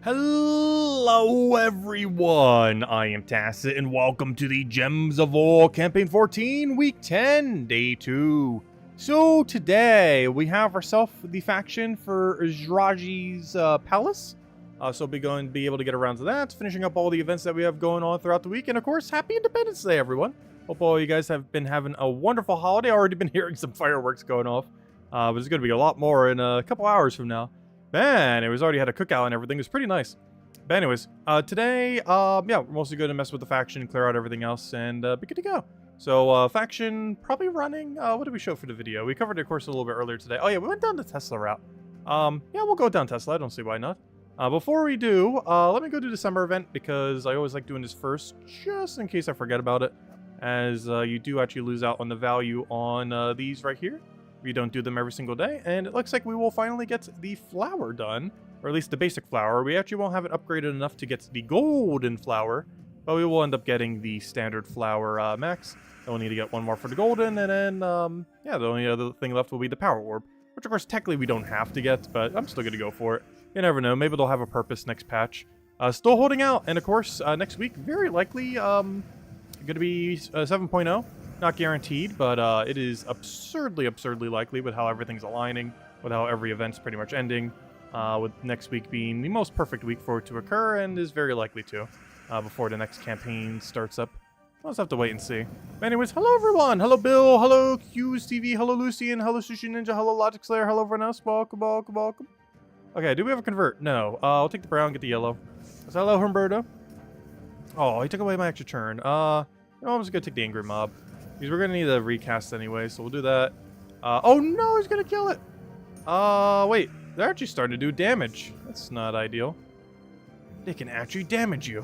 Hello everyone, I am Tacit and welcome to the Gems of War Campaign 14, Week 10, Day 2. So today we have ourselves the faction for Zdraji's Palace. So we're going to be able to get around to that, finishing up all the events that we have going on throughout the week. And of course, happy Independence Day everyone. Hope all you guys have been having a wonderful holiday. I've already been hearing some fireworks going off. But there's going to be a lot more in a couple hours from now. Man, it was already had a cookout and everything. It was pretty nice. But anyways, today, yeah, we're mostly going to mess with the faction, clear out everything else, and be good to go. So, faction probably running. What did we show for the video? We covered it, of course, a little bit earlier today. Oh, yeah, we went down the Tesla route. Yeah, we'll go down Tesla. I don't see why not. Before we do, let me go do the summer event because I always like doing this first, just in case I forget about it, as you do actually lose out on the value on these right here. We don't do them every single day, and it looks like we will finally get the flower done, or at least the basic flower. We actually won't have it upgraded enough to get the golden flower, but we will end up getting the standard flower max. Then we'll need to get one more for the golden, and then, yeah, the only other thing left will be the power orb, which of course technically we don't have to get, but I'm still gonna go for it. You never know, maybe they'll have a purpose next patch. Still holding out, and of course, next week, very likely, gonna be 7.0. Not guaranteed, but it is absurdly likely with how everything's aligning, with how every event's pretty much ending, with next week being the most perfect week for it to occur, and is very likely to, before the next campaign starts up. We'll just have to wait and see. But anyways, hello everyone! Hello Bill, hello Q's TV, hello Lucian, hello Sushi Ninja, hello Logic Slayer, hello everyone else, welcome. Okay, do we have a convert? No. I'll take the brown, get the yellow. So hello Humberto. Oh, he took away my extra turn. I'm just gonna take the Angry Mob. Because we're going to need a recast anyway, so we'll do that. Oh no, he's going to kill it! Wait. They're actually starting to do damage. That's not ideal. They can actually damage you.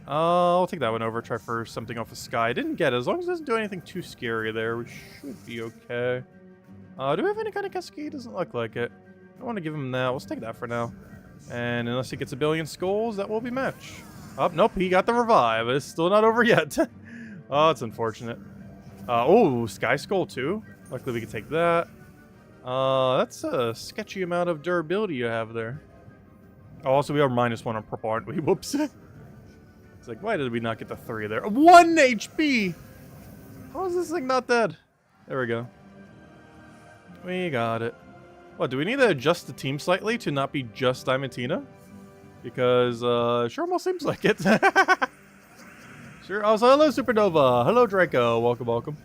I'll take that one over, try for something off the sky. Didn't get it. As long as it doesn't do anything too scary there, we should be okay. Do we have any kind of cascade? Doesn't look like it. I don't want to give him that. Let's take that for now. And unless he gets a billion skulls, that will be match. Oh, nope, he got the revive. It's still not over yet. Oh, it's unfortunate. Oh, Sky Skull too. Luckily we can take that. That's a sketchy amount of durability you have there. Oh, also we are -1 on purple, aren't we? Whoops. It's like, why did we not get the 3 there? 1 HP! How is this thing not dead? There we go. We got it. What, do we need to adjust the team slightly to not be just Diamantina? Because, sure almost seems like it. Sure. Also, hello, Supernova. Hello, Draco. Welcome.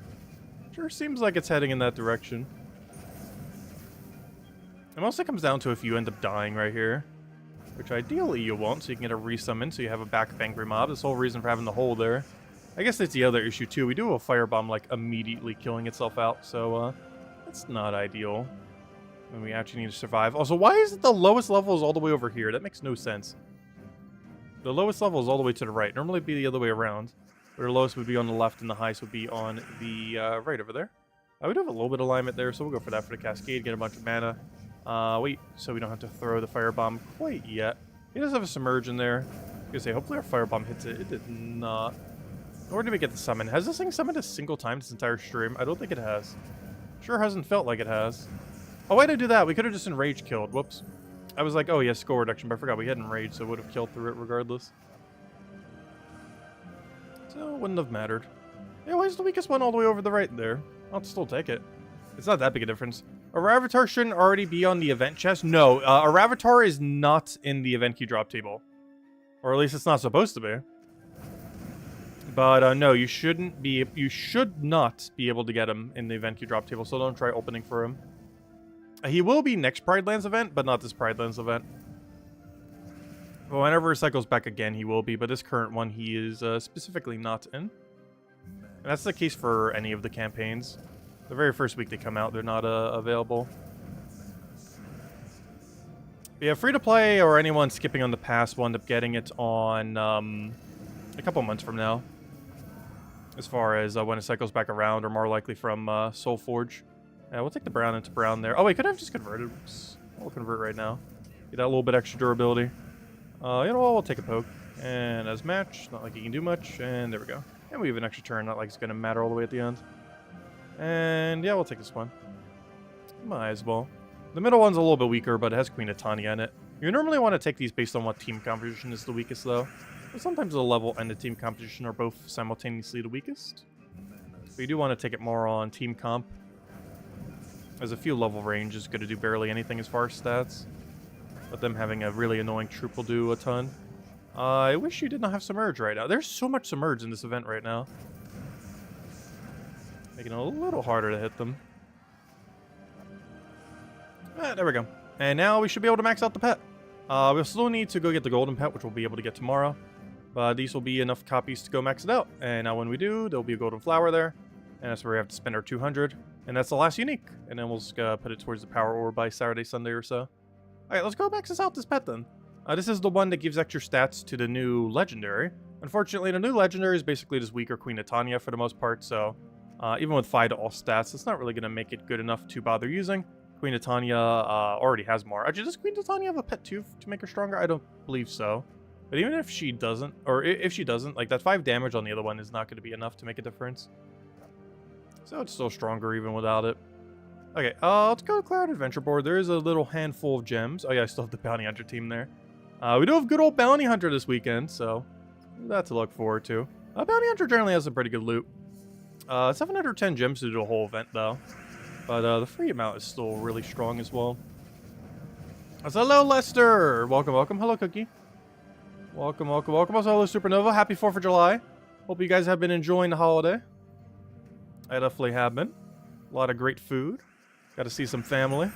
Sure seems like it's heading in that direction. It mostly comes down to if you end up dying right here. Which ideally you won't, so you can get a resummon, so you have a backup Angry Mob. This whole reason for having the hole there. I guess that's the other issue, too. We do have a Firebomb, like, immediately killing itself out, so, that's not ideal. And we actually need to survive. Also, why is it the lowest level is all the way over here? That makes no sense. The lowest level is all the way to the right. Normally it'd be the other way around. But the lowest would be on the left and the highest would be on the right over there. We do have a little bit of alignment there, so we'll go for that for the Cascade, get a bunch of mana. Wait, so we don't have to throw the Firebomb quite yet. He does have a Submerge in there. I was gonna say, hopefully our Firebomb hits it. It did not. Nor did we get the summon. Has this thing summoned a single time this entire stream? I don't think it has. Sure hasn't felt like it has. Oh, why did I do that? We could have just Enrage killed. Whoops. I was like, oh yeah, skull reduction, but I forgot we had Enrage, so it would have killed through it regardless. So it wouldn't have mattered. Yeah, why is the weakest one all the way over the right there? I'll still take it. It's not that big a difference. A Ravatar shouldn't already be on the event chest. No, a Ravatar is not in the event key drop table. Or at least it's not supposed to be. But no, you should not be able to get him in the event queue drop table, so don't try opening for him. He will be next Pride Lands event, but not this Pride Lands event. Well, whenever it cycles back again, he will be, but this current one, he is specifically not in. And that's the case for any of the campaigns. The very first week they come out, they're not available. But yeah, free-to-play or anyone skipping on the pass will end up getting it on a couple months from now. As far as when it cycles back around, or more likely from Soulforge. Yeah, we'll take the brown into brown there. Oh wait, could I have just converted? Oops. We'll convert right now. Get that little bit extra durability. You know what, we'll take a poke. And as match, not like he can do much. And there we go. And we have an extra turn, not like it's going to matter all the way at the end. And yeah, we'll take this one. Might as well. The middle one's a little bit weaker, but it has Queen of Tanya in it. You normally want to take these based on what team composition is the weakest, though. But sometimes the level and the team composition are both simultaneously the weakest. But you do want to take it more on team comp, as a few level range is going to do barely anything as far as stats. But them having a really annoying troop will do a ton. I wish you did not have Submerge right now. There's so much Submerge in this event right now. Making it a little harder to hit them. There we go. And now we should be able to max out the pet. We'll still need to go get the golden pet, which we'll be able to get tomorrow. But these will be enough copies to go max it out. And now when we do, there'll be a golden flower there. And that's where we have to spend our 200. And that's the last unique. And then we'll just put it towards the power ore by Saturday, Sunday or so. Alright, let's go max this out, this pet then. This is the one that gives extra stats to the new legendary. Unfortunately, the new legendary is basically just weaker Queen of Tanya for the most part. So even with 5 to all stats, it's not really going to make it good enough to bother using. Queen of Tanya already has more. Actually, does Queen of Tanya have a pet too to make her stronger? I don't believe so. But even if she doesn't, or if she doesn't, like that 5 damage on the other one is not going to be enough to make a difference. So it's still stronger even without it. Okay, let's go to Cloud Adventure Board. There is a little handful of gems. Oh yeah, I still have the Bounty Hunter team there. We do have good old Bounty Hunter this weekend, so that's to look forward to. Bounty Hunter generally has some pretty good loot. 710 gems to do the whole event though. But the free amount is still really strong as well. Hello, Lester! Welcome, welcome. Hello, Cookie. Welcome, welcome, welcome. Also, hello, Supernova. Happy 4th of July. Hope you guys have been enjoying the holiday. I definitely have been. A lot of great food. Got to see some family.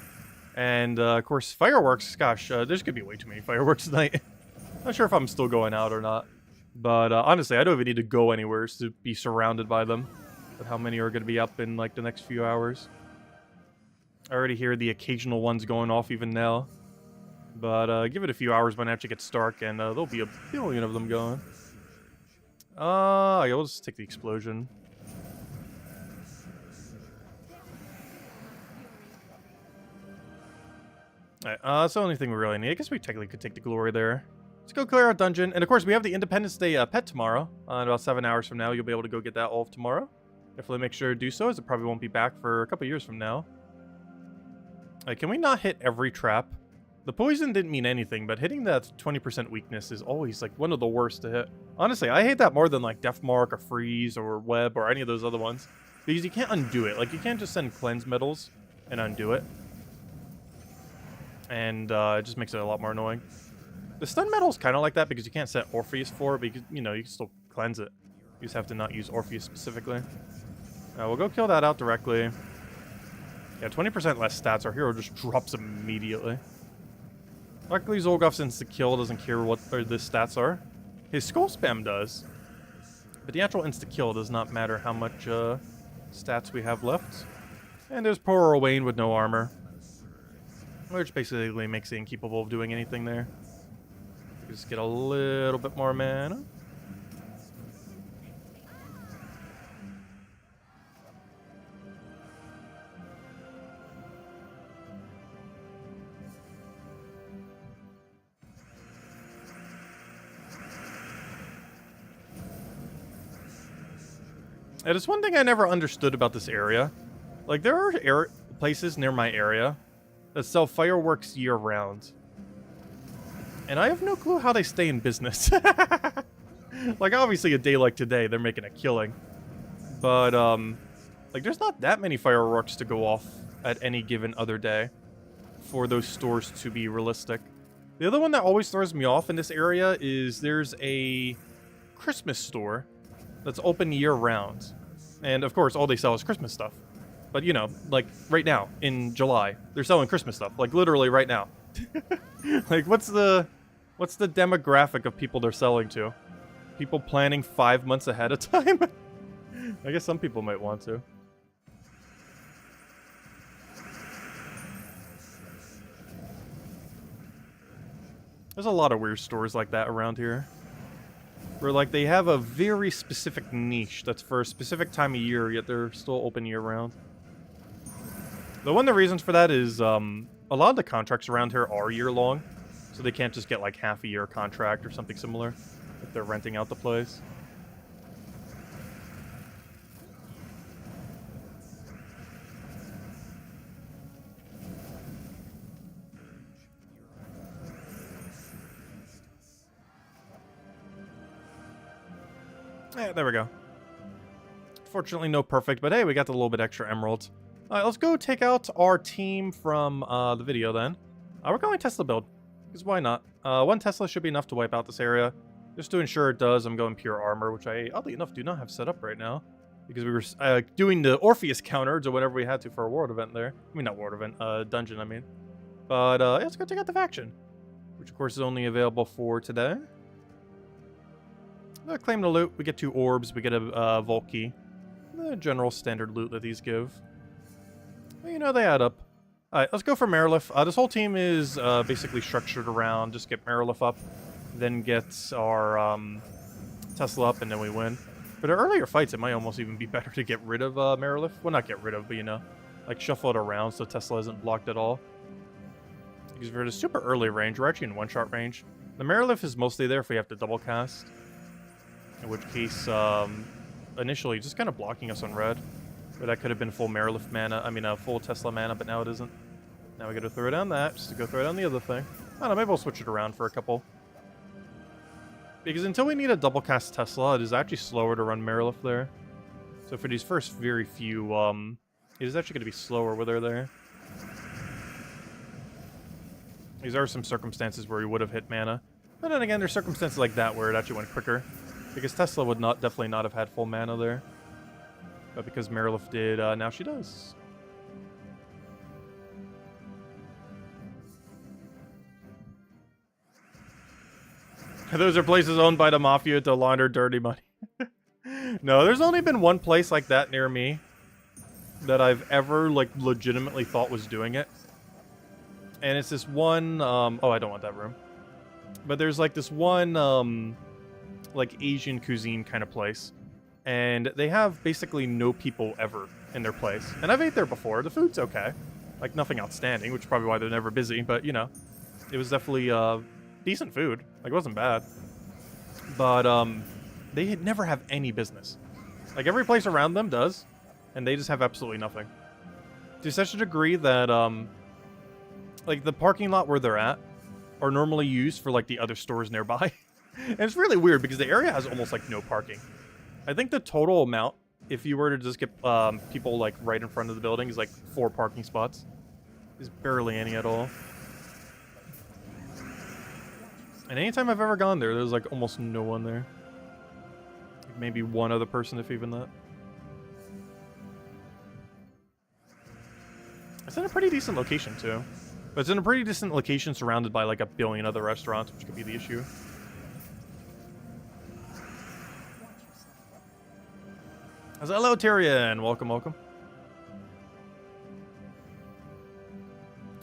And, of course, fireworks. Gosh, there's going to be way too many fireworks tonight. Not sure if I'm still going out or not. But, honestly, I don't even need to go anywhere to be surrounded by them. But how many are going to be up in, like, the next few hours? I already hear the occasional ones going off even now. But give it a few hours when it actually gets dark, and there'll be a billion of them going. Yeah, we'll just take the explosion. Alright, that's the only thing we really need. I guess we technically could take the glory there. Let's go clear out dungeon. And of course, we have the Independence Day pet tomorrow. In about 7 hours from now, you'll be able to go get that all of tomorrow. Definitely make sure to do so, as it probably won't be back for a couple years from now. Can we not hit every trap? The poison didn't mean anything, but hitting that 20% weakness is always like one of the worst to hit. Honestly, I hate that more than like Deathmark or Freeze or Web or any of those other ones. Because you can't undo it. Like, you can't just send Cleanse Metals and undo it. And it just makes it a lot more annoying. The Stun Metal is kind of like that because you can't set Orpheus for it, because, you know, you can still cleanse it. You just have to not use Orpheus specifically. We'll go kill that out directly. Yeah, 20% less stats. Our hero just drops immediately. Luckily, Zolgoth's insta-kill doesn't care what the stats are. His Skull Spam does. But the actual insta-kill does not matter how much stats we have left. And there's poor Owain with no armor. Which basically makes it incapable of doing anything there. Just get a little bit more mana. And it's one thing I never understood about this area. Like, there are places near my area that sell fireworks year-round. And I have no clue how they stay in business. Like, obviously, a day like today, they're making a killing. But, like, there's not that many fireworks to go off at any given other day for those stores to be realistic. The other one that always throws me off in this area is there's a Christmas store that's open year-round. And, of course, all they sell is Christmas stuff. But, you know, like, right now, in July, they're selling Christmas stuff. Like, literally right now. Like, what's the demographic of people they're selling to? People planning 5 months ahead of time? I guess some people might want to. There's a lot of weird stores like that around here. Where, like, they have a very specific niche that's for a specific time of year, yet they're still open year-round. Though one of the reasons for that is, a lot of the contracts around here are year-long. So they can't just get, like, half-a-year contract or something similar if they're renting out the place. Yeah, there we go. Fortunately, no perfect, but hey, we got a little bit extra emeralds. All right, let's go take out our team from the video then. We're going Tesla build, because why not? One Tesla should be enough to wipe out this area. Just to ensure it does, I'm going pure armor, which I, oddly enough, do not have set up right now. Because we were doing the Orpheus counter to whenever we had to for a world event there. I mean, not world event, dungeon, I mean. But, yeah, let's go take out the faction. Which, of course, is only available for today. Claim the loot. We get 2 orbs. We get a Vault key. The general standard loot that these give. Well, you know, they add up. Alright, let's go for Marilith. This whole team is basically structured around just get Marilith up, then get our Tesla up, and then we win. For the earlier fights, it might almost even be better to get rid of Marilith. Well, not get rid of, but you know, like shuffle it around so Tesla isn't blocked at all. Because for the super early range, we're actually in one-shot range. The Marilith is mostly there if we have to double cast. In which case, initially, just kind of blocking us on red. But that could have been full Marilith mana, I mean, full Tesla mana, but now it isn't. Now we gotta throw down that, just to go throw down the other thing. I don't know, maybe we'll switch it around for a couple. Because until we need a double cast Tesla, it is actually slower to run Marilith there. So for these first very few, it is actually gonna be slower with her there. These are some circumstances where we would have hit mana. But then again, there's circumstances like that where it actually went quicker. Because Tesla would definitely not have had full mana there. But because Marilith did, now she does. Those are places owned by the Mafia to launder dirty money. No, there's only been one place like that near me that I've ever, like, legitimately thought was doing it. And it's this one, oh, I don't want that room. But there's, like, this one, like, Asian cuisine kind of place. And they have basically no people ever in their place. And I've ate there before. The food's okay. Like, nothing outstanding, which is probably why they're never busy. But, you know, it was definitely decent food. Like, it wasn't bad. But they never have any business. Like, every place around them does. And they just have absolutely nothing. To such a degree that, like, the parking lot where they're at are normally used for, like, the other stores nearby. And it's really weird because the area has almost, like, no parking. I think the total amount, if you were to just get people, like, right in front of the building, is, like, 4 parking spots. There's barely any at all. And anytime I've ever gone there, there's, like, almost no one there. Like, maybe one other person, if even that. It's in a pretty decent location, too. But it's in a pretty decent location surrounded by, like, a billion other restaurants, which could be the issue. Hello, Tyrion. Welcome, welcome.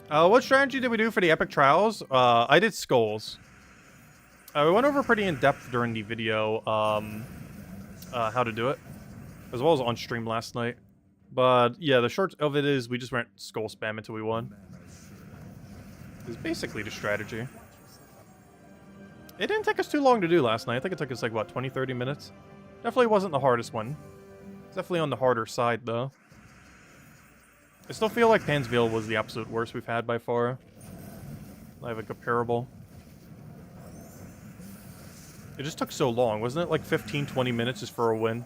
What strategy did we do for the epic trials? I did skulls. We went over pretty in depth during the video how to do it, as well as on stream last night. But yeah, the short of it is we just went skull spam until we won. It's basically the strategy. It didn't take us too long to do last night. I think it took us like, what, 20-30 minutes? Definitely wasn't the hardest one. Definitely on the harder side, though. I still feel like Pansville was the absolute worst we've had by far. I have a comparable. It just took so long. Wasn't it like 15-20 minutes just for a win?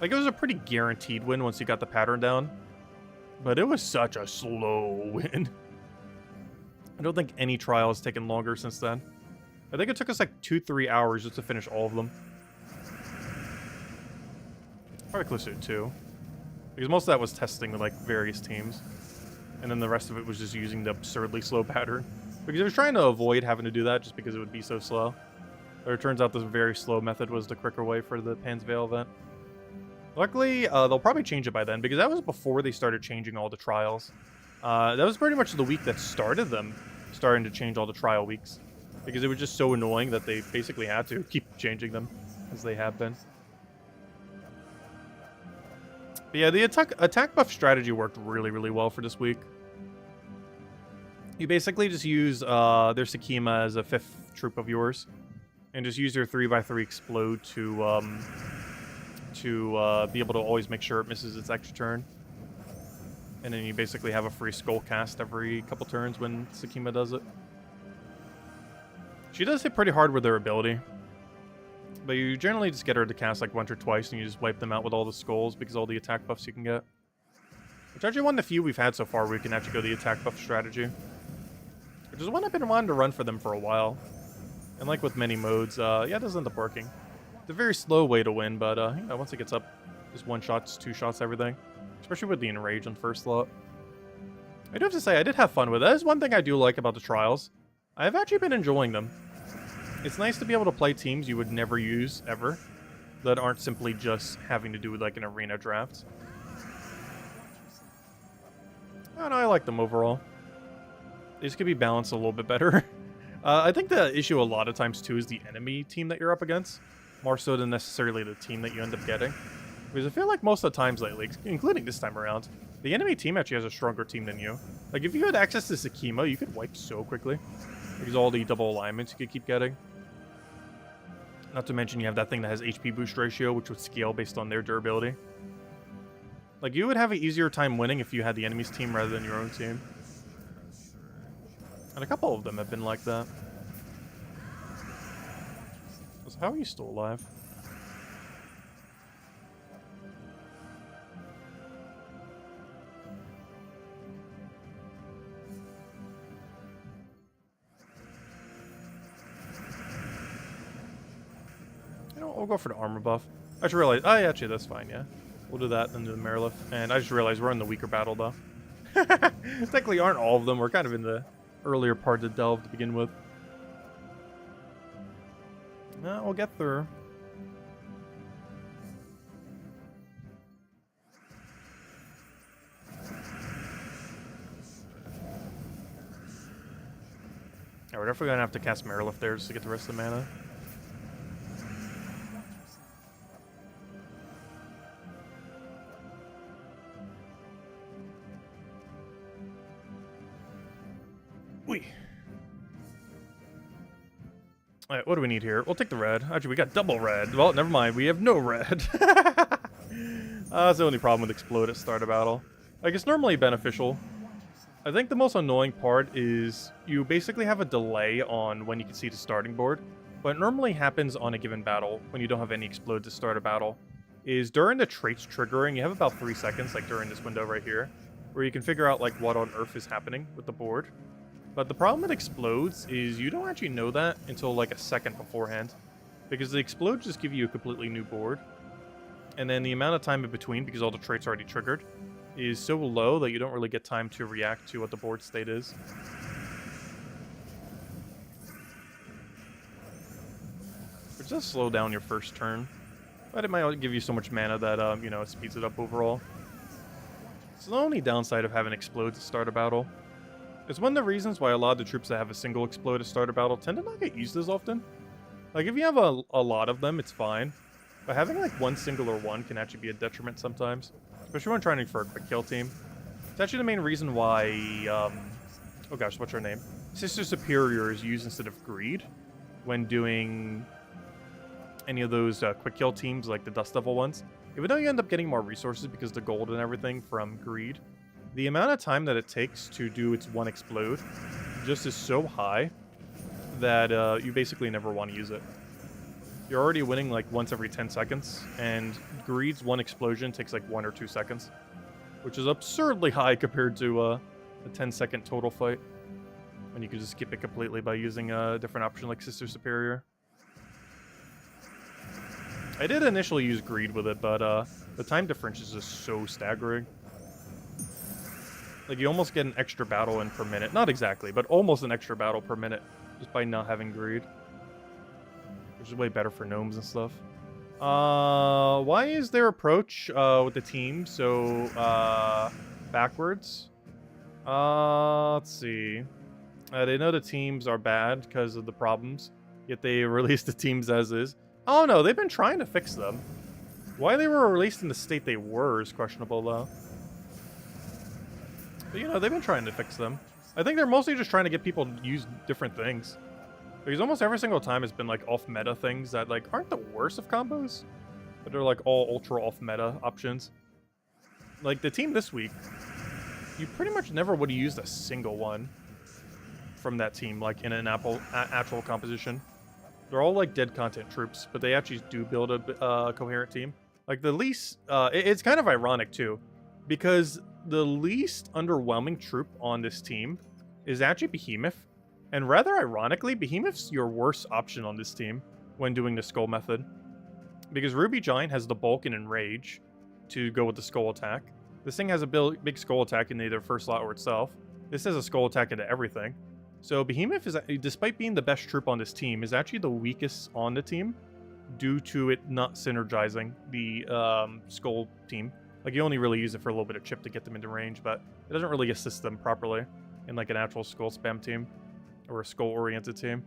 Like, it was a pretty guaranteed win once you got the pattern down. But it was such a slow win. I don't think any trial has taken longer since then. I think it took us like 2-3 hours just to finish all of them. Probably closer to 2. Because most of that was testing with, like, various teams. And then the rest of it was just using the absurdly slow pattern. Because I was trying to avoid having to do that just because it would be so slow. But it turns out this very slow method was the quicker way for the Pansvale event. Luckily, they'll probably change it by then, because that was before they started changing all the trials. That was pretty much the week that started them starting to change all the trial weeks. Because it was just so annoying that they basically had to keep changing them, as they have been. But yeah, the attack buff strategy worked really, really well for this week. You basically just use their Sakima as a 5th troop of yours. And just use your 3x3 explode to be able to always make sure it misses its extra turn. And then you basically have a free skull cast every couple turns when Sakima does it. She does hit pretty hard with her ability. But you generally just get her to cast like once or twice and you just wipe them out with all the skulls because all the attack buffs you can get. Which actually one of the few we've had so far where we can actually go the attack buff strategy. Which is one I've been wanting to run for them for a while. And like with many modes, yeah, it does end up working. It's a very slow way to win, but you know, once it gets up, just one shots, two shots, everything. Especially with the Enrage on first slot. I do have to say, I did have fun with it. That is one thing I do like about the trials. I've actually been enjoying them. It's nice to be able to play teams you would never use, ever. That aren't simply just having to do with like an arena draft. I don't know, I like them overall. These could be balanced a little bit better. I think the issue a lot of times, too, is the enemy team that you're up against. More so than necessarily the team that you end up getting. Because I feel like most of the times lately, including this time around, the enemy team actually has a stronger team than you. Like, if you had access to Sakima, you could wipe so quickly. Because all the double alignments you could keep getting. Not to mention you have that thing that has HP boost ratio, which would scale based on their durability. Like, you would have an easier time winning if you had the enemy's team rather than your own team. And a couple of them have been like that. So how are you still alive? You know what, we'll go for the armor buff. I just realized, oh yeah, actually that's fine, yeah. We'll do that, then do the Marilith. And I just realized we're in the weaker battle though. Technically aren't all of them, we're kind of in the earlier part of the delve to begin with. We'll get through. Yeah, we're definitely gonna have to cast Marilith there just to get the rest of the mana. Alright, what do we need here? We'll take the red. Actually, we got double red. Well, never mind. We have no red. That's the only problem with Explode at start of battle. Like, it's normally beneficial. I think the most annoying part is you basically have a delay on when you can see the starting board. What normally happens on a given battle, when you don't have any Explode to start a battle, is during the traits triggering, you have about 3 seconds, like during this window right here, where you can figure out, like, what on earth is happening with the board. But the problem with Explodes is you don't actually know that until like a second beforehand. Because the Explodes just give you a completely new board. And then the amount of time in between, because all the traits are already triggered, is so low that you don't really get time to react to what the board state is. Which does slow down your first turn. But it might give you so much mana that, you know, it speeds it up overall. It's the only downside of having Explodes to start a battle. It's one of the reasons why a lot of the troops that have a single Explode to start a battle tend to not get used as often. Like, if you have a lot of them, it's fine. But having, like, one singular one can actually be a detriment sometimes. Especially when trying for a quick kill team. It's actually the main reason why, oh gosh, what's her name? Sister Superior is used instead of Greed when doing any of those quick kill teams, like the Dust Devil ones. Even though you end up getting more resources because of the gold and everything from Greed, the amount of time that it takes to do its one Explode just is so high that you basically never want to use it. You're already winning like once every 10 seconds, and Greed's one explosion takes like 1 or 2 seconds, which is absurdly high compared to a 10-second total fight, when you can just skip it completely by using a different option like Sister Superior. I did initially use Greed with it, but the time difference is just so staggering. Like, you almost get an extra battle in per minute. Not exactly, but almost an extra battle per minute just by not having Greed. Which is way better for gnomes and stuff. Why is their approach with the team so backwards? Let's see. They know the teams are bad because of the problems, yet they release the teams as is. Oh no, they've been trying to fix them. Why they were released in the state they were is questionable, though. But, you know, they've been trying to fix them. I think they're mostly just trying to get people to use different things. Because almost every single time it's been, like, off-meta things that, like, aren't the worst of combos. But they're, like, all ultra off-meta options. Like, the team this week, you pretty much never would have used a single one from that team, like, in an actual composition. They're all like dead content troops, but they actually do build a coherent team. Like the least, it's kind of ironic too, because the least underwhelming troop on this team is actually Behemoth. And rather ironically, Behemoth's your worst option on this team when doing the skull method. Because Ruby Giant has the bulk and enrage to go with the skull attack. This thing has a big skull attack in either first slot or itself. This has a skull attack into everything. So Behemoth is, despite being the best troop on this team, is actually the weakest on the team due to it not synergizing the skull team. Like, you only really use it for a little bit of chip to get them into range, but it doesn't really assist them properly in like an actual skull spam team or a skull-oriented team.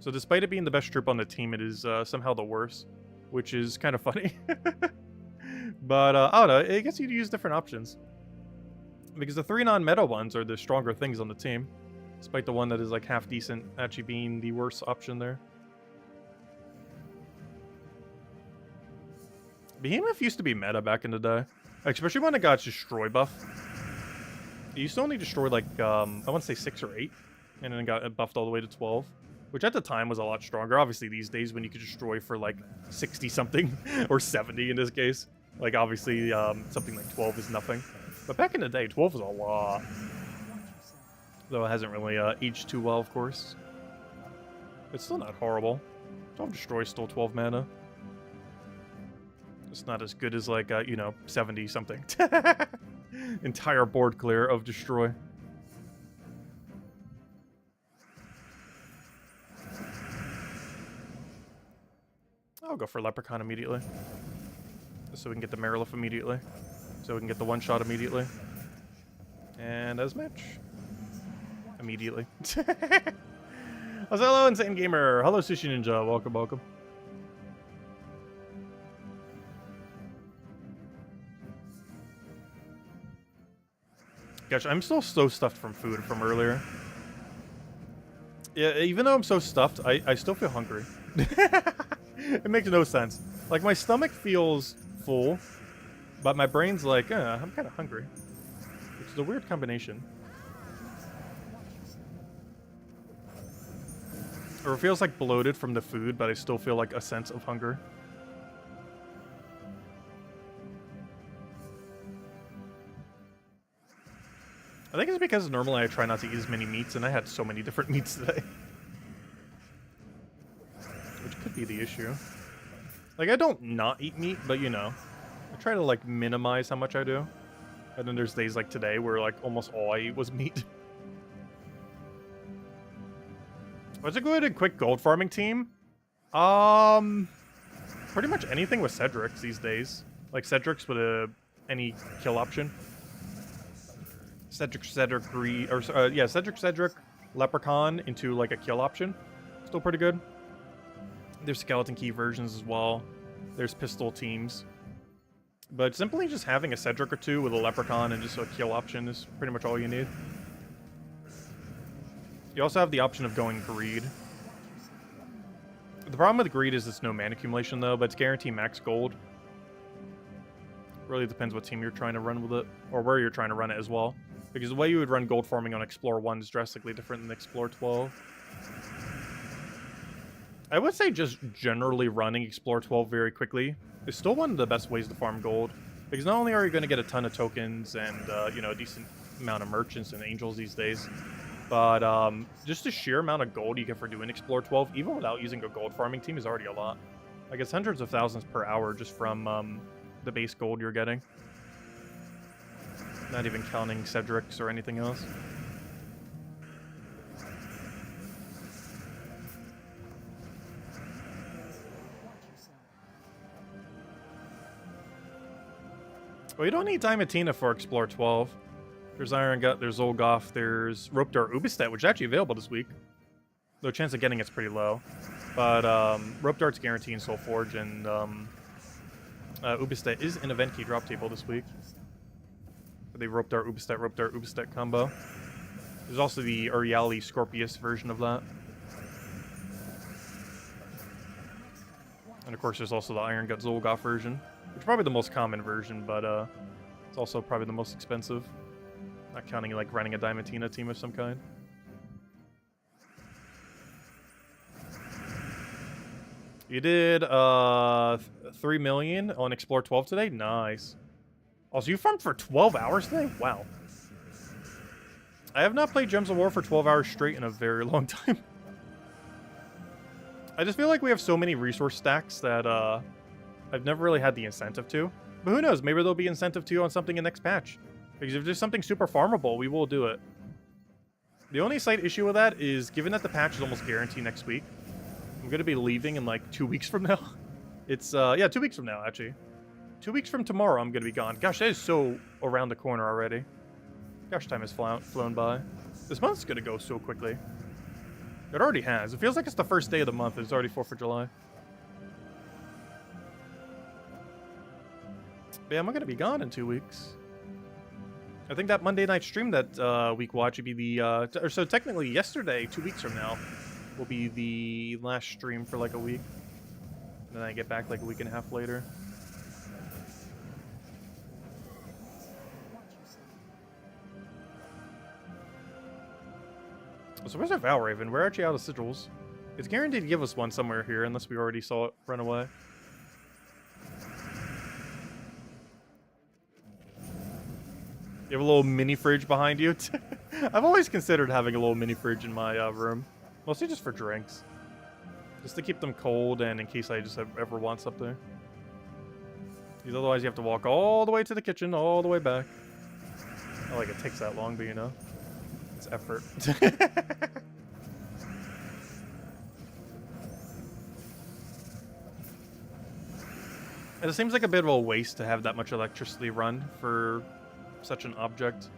So despite it being the best troop on the team, it is somehow the worst, which is kind of funny. But I don't know, I guess you'd use different options. Because the 3 non-meta ones are the stronger things on the team, despite the one that is like half decent actually being the worst option there. Behemoth used to be meta back in the day, especially when it got destroy buff. It used to only destroy like, I want to say 6 or 8, and then it got buffed all the way to 12, which at the time was a lot stronger. Obviously these days when you could destroy for like 60 something, or 70 in this case, like obviously something like 12 is nothing. But back in the day, 12 was a lot. Though it hasn't really aged too well, of course. It's still not horrible. 12 destroy is still 12 mana. It's not as good as like, you know, 70 something. Entire board clear of destroy. I'll go for Leprechaun immediately. So we can get the Marilith immediately. So we can get the one-shot immediately. And as match. Immediately. Hello, Insane Gamer. Hello, Sushi Ninja. Welcome, welcome. Gosh, I'm still so stuffed from food from earlier. Yeah, even though I'm so stuffed, I still feel hungry. It makes no sense. Like, my stomach feels full, but my brain's like, I'm kind of hungry. Which is a weird combination. Or it feels like bloated from the food, but I still feel like a sense of hunger. I think it's because normally I try not to eat as many meats, and I had so many different meats today. Which could be the issue. Like, I don't not eat meat, but you know, I try to like minimize how much I do. And then there's days like today where like almost all I eat was meat. What's a good and quick gold farming team? Pretty much anything with Cedrics these days. Like Cedrics with any kill option. Cedric, Leprechaun into like a kill option. Still pretty good. There's skeleton key versions as well. There's pistol teams. But simply just having a Cedric or two with a Leprechaun and just a kill option is pretty much all you need. You also have the option of going Greed. The problem with Greed is it's no mana accumulation though, but it's guaranteed max gold. Really depends what team you're trying to run with it, or where you're trying to run it as well. Because the way you would run gold farming on Explore 1 is drastically different than Explore 12. I would say just generally running Explore 12 very quickly is still one of the best ways to farm gold. Because not only are you going to get a ton of tokens and, you know, a decent amount of merchants and angels these days, but just the sheer amount of gold you get for doing Explore 12, even without using a gold farming team, is already a lot. Like, it's hundreds of thousands per hour just from the base gold you're getting. Not even counting Cedrics or anything else. Well, you don't need Diamantina for Explore 12. There's Iron Gut, there's Olgoth, there's Rope Dart Ubistet, which is actually available this week. Though chance of getting it's pretty low. But Rope Dart's guaranteed in Soul Forge, and Ubistet is an event key drop table this week. The Rope Dart Ubistet combo. There's also the Uriali Scorpius version of that. And of course there's also the Iron Gut Zolgoth version, which is probably the most common version, but it's also probably the most expensive. Not counting like running a Diamantina team of some kind. You did 3 million on Explore 12 today? Nice. Also, you farmed for 12 hours today? Wow. I have not played Gems of War for 12 hours straight in a very long time. I just feel like we have so many resource stacks that I've never really had the incentive to. But who knows, maybe there'll be incentive to on something in next patch. Because if there's something super farmable, we will do it. The only slight issue with that is, given that the patch is almost guaranteed next week, I'm going to be leaving in like 2 weeks from now. It's, yeah, 2 weeks from now, actually. 2 weeks from tomorrow, I'm going to be gone. Gosh, that is so around the corner already. Gosh, time has flown by. This month's going to go so quickly. It already has. It feels like it's the first day of the month. It's already 4th of July. But yeah, I'm going to be gone in 2 weeks. I think that Monday night stream that week will actually be the... so technically yesterday, 2 weeks from now, will be the last stream for like a week. And then I get back like a week and a half later. So where's our Valraven? We're actually out of sigils. It's guaranteed to give us one somewhere here, unless we already saw it run away. You have a little mini fridge behind you? I've always considered having a little mini fridge in my room. Mostly just for drinks. Just to keep them cold and in case I just ever want something. Because otherwise you have to walk all the way to the kitchen, all the way back. Not like it takes that long, but you know. It's effort. It seems like a bit of a waste to have that much electricity run for such an object.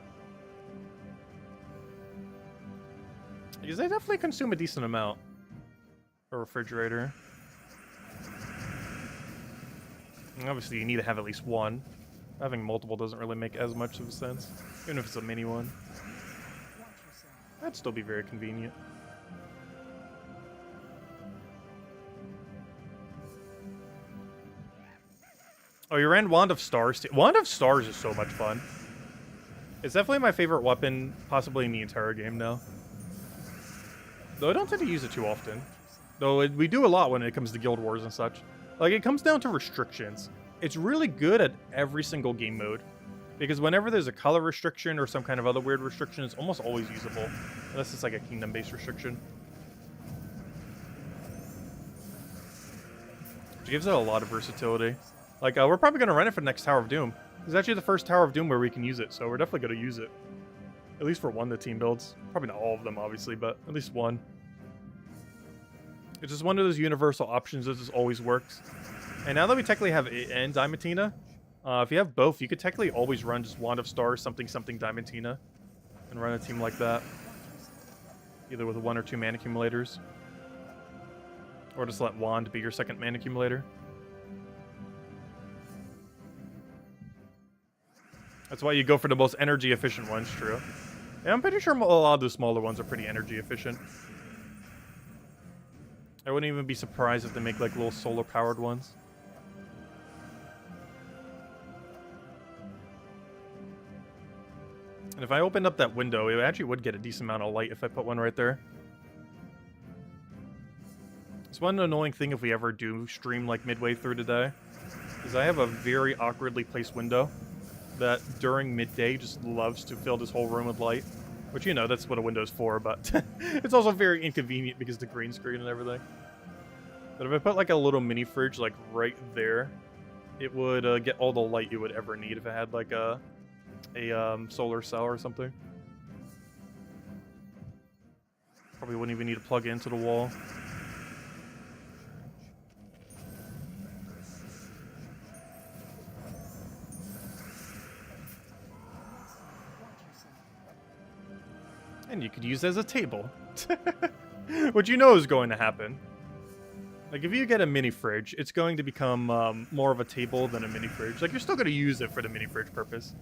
Because they definitely consume a decent amount. A refrigerator. And obviously you need to have at least one. Having multiple doesn't really make as much of a sense. Even if it's a mini one. That'd still be very convenient. Oh, you ran Wand of Stars. Wand of Stars is so much fun. It's definitely my favorite weapon, possibly in the entire game now. Though I don't tend to use it too often. Though we do a lot when it comes to Guild Wars and such. Like, it comes down to restrictions. It's really good at every single game mode. Because whenever there's a color restriction or some kind of other weird restriction, it's almost always usable. Unless it's like a kingdom-based restriction. Which gives it a lot of versatility. Like, we're probably going to run it for the next Tower of Doom. It's actually the first Tower of Doom where we can use it, so we're definitely going to use it. At least for one of the team builds. Probably not all of them, obviously, but at least one. It's just one of those universal options that just always works. And now that we technically have it and Diamantina, if you have both, you could technically always run just Wand of Stars, something, Diamantina, and run a team like that. Either with 1 or 2 mana accumulators. Or just let Wand be your second mana accumulator. That's why you go for the most energy efficient ones, true. Yeah, I'm pretty sure a lot of the smaller ones are pretty energy efficient. I wouldn't even be surprised if they make like little solar powered ones. And if I opened up that window, it actually would get a decent amount of light if I put one right there. It's one annoying thing if we ever do stream like midway through today, is I have a very awkwardly placed window that during midday just loves to fill this whole room with light. Which, you know, that's what a window's for, but it's also very inconvenient because of the green screen and everything. But if I put like a little mini fridge like right there, it would get all the light you would ever need if it had like a solar cell or something. Probably wouldn't even need to plug it into the wall. And you could use it as a table. Which you know is going to happen. Like, if you get a mini fridge, it's going to become more of a table than a mini fridge. Like, you're still going to use it for the mini fridge purpose.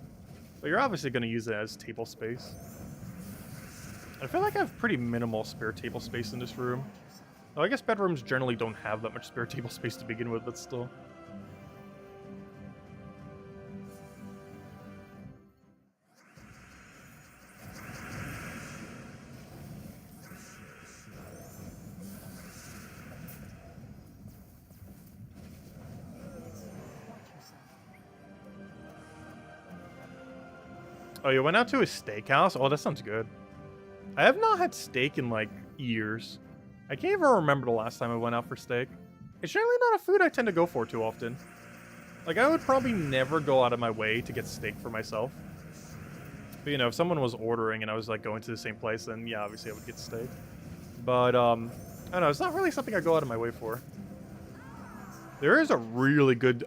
But you're obviously going to use it as table space. I feel like I have pretty minimal spare table space in this room. Well, I guess bedrooms generally don't have that much spare table space to begin with, but still. Oh, you went out to a steakhouse? Oh, that sounds good. I have not had steak in, like, years. I can't even remember the last time I went out for steak. It's generally not a food I tend to go for too often. Like, I would probably never go out of my way to get steak for myself. But, you know, if someone was ordering and I was, like, going to the same place, then, yeah, obviously I would get steak. But, I don't know, it's not really something I go out of my way for. There is a really good,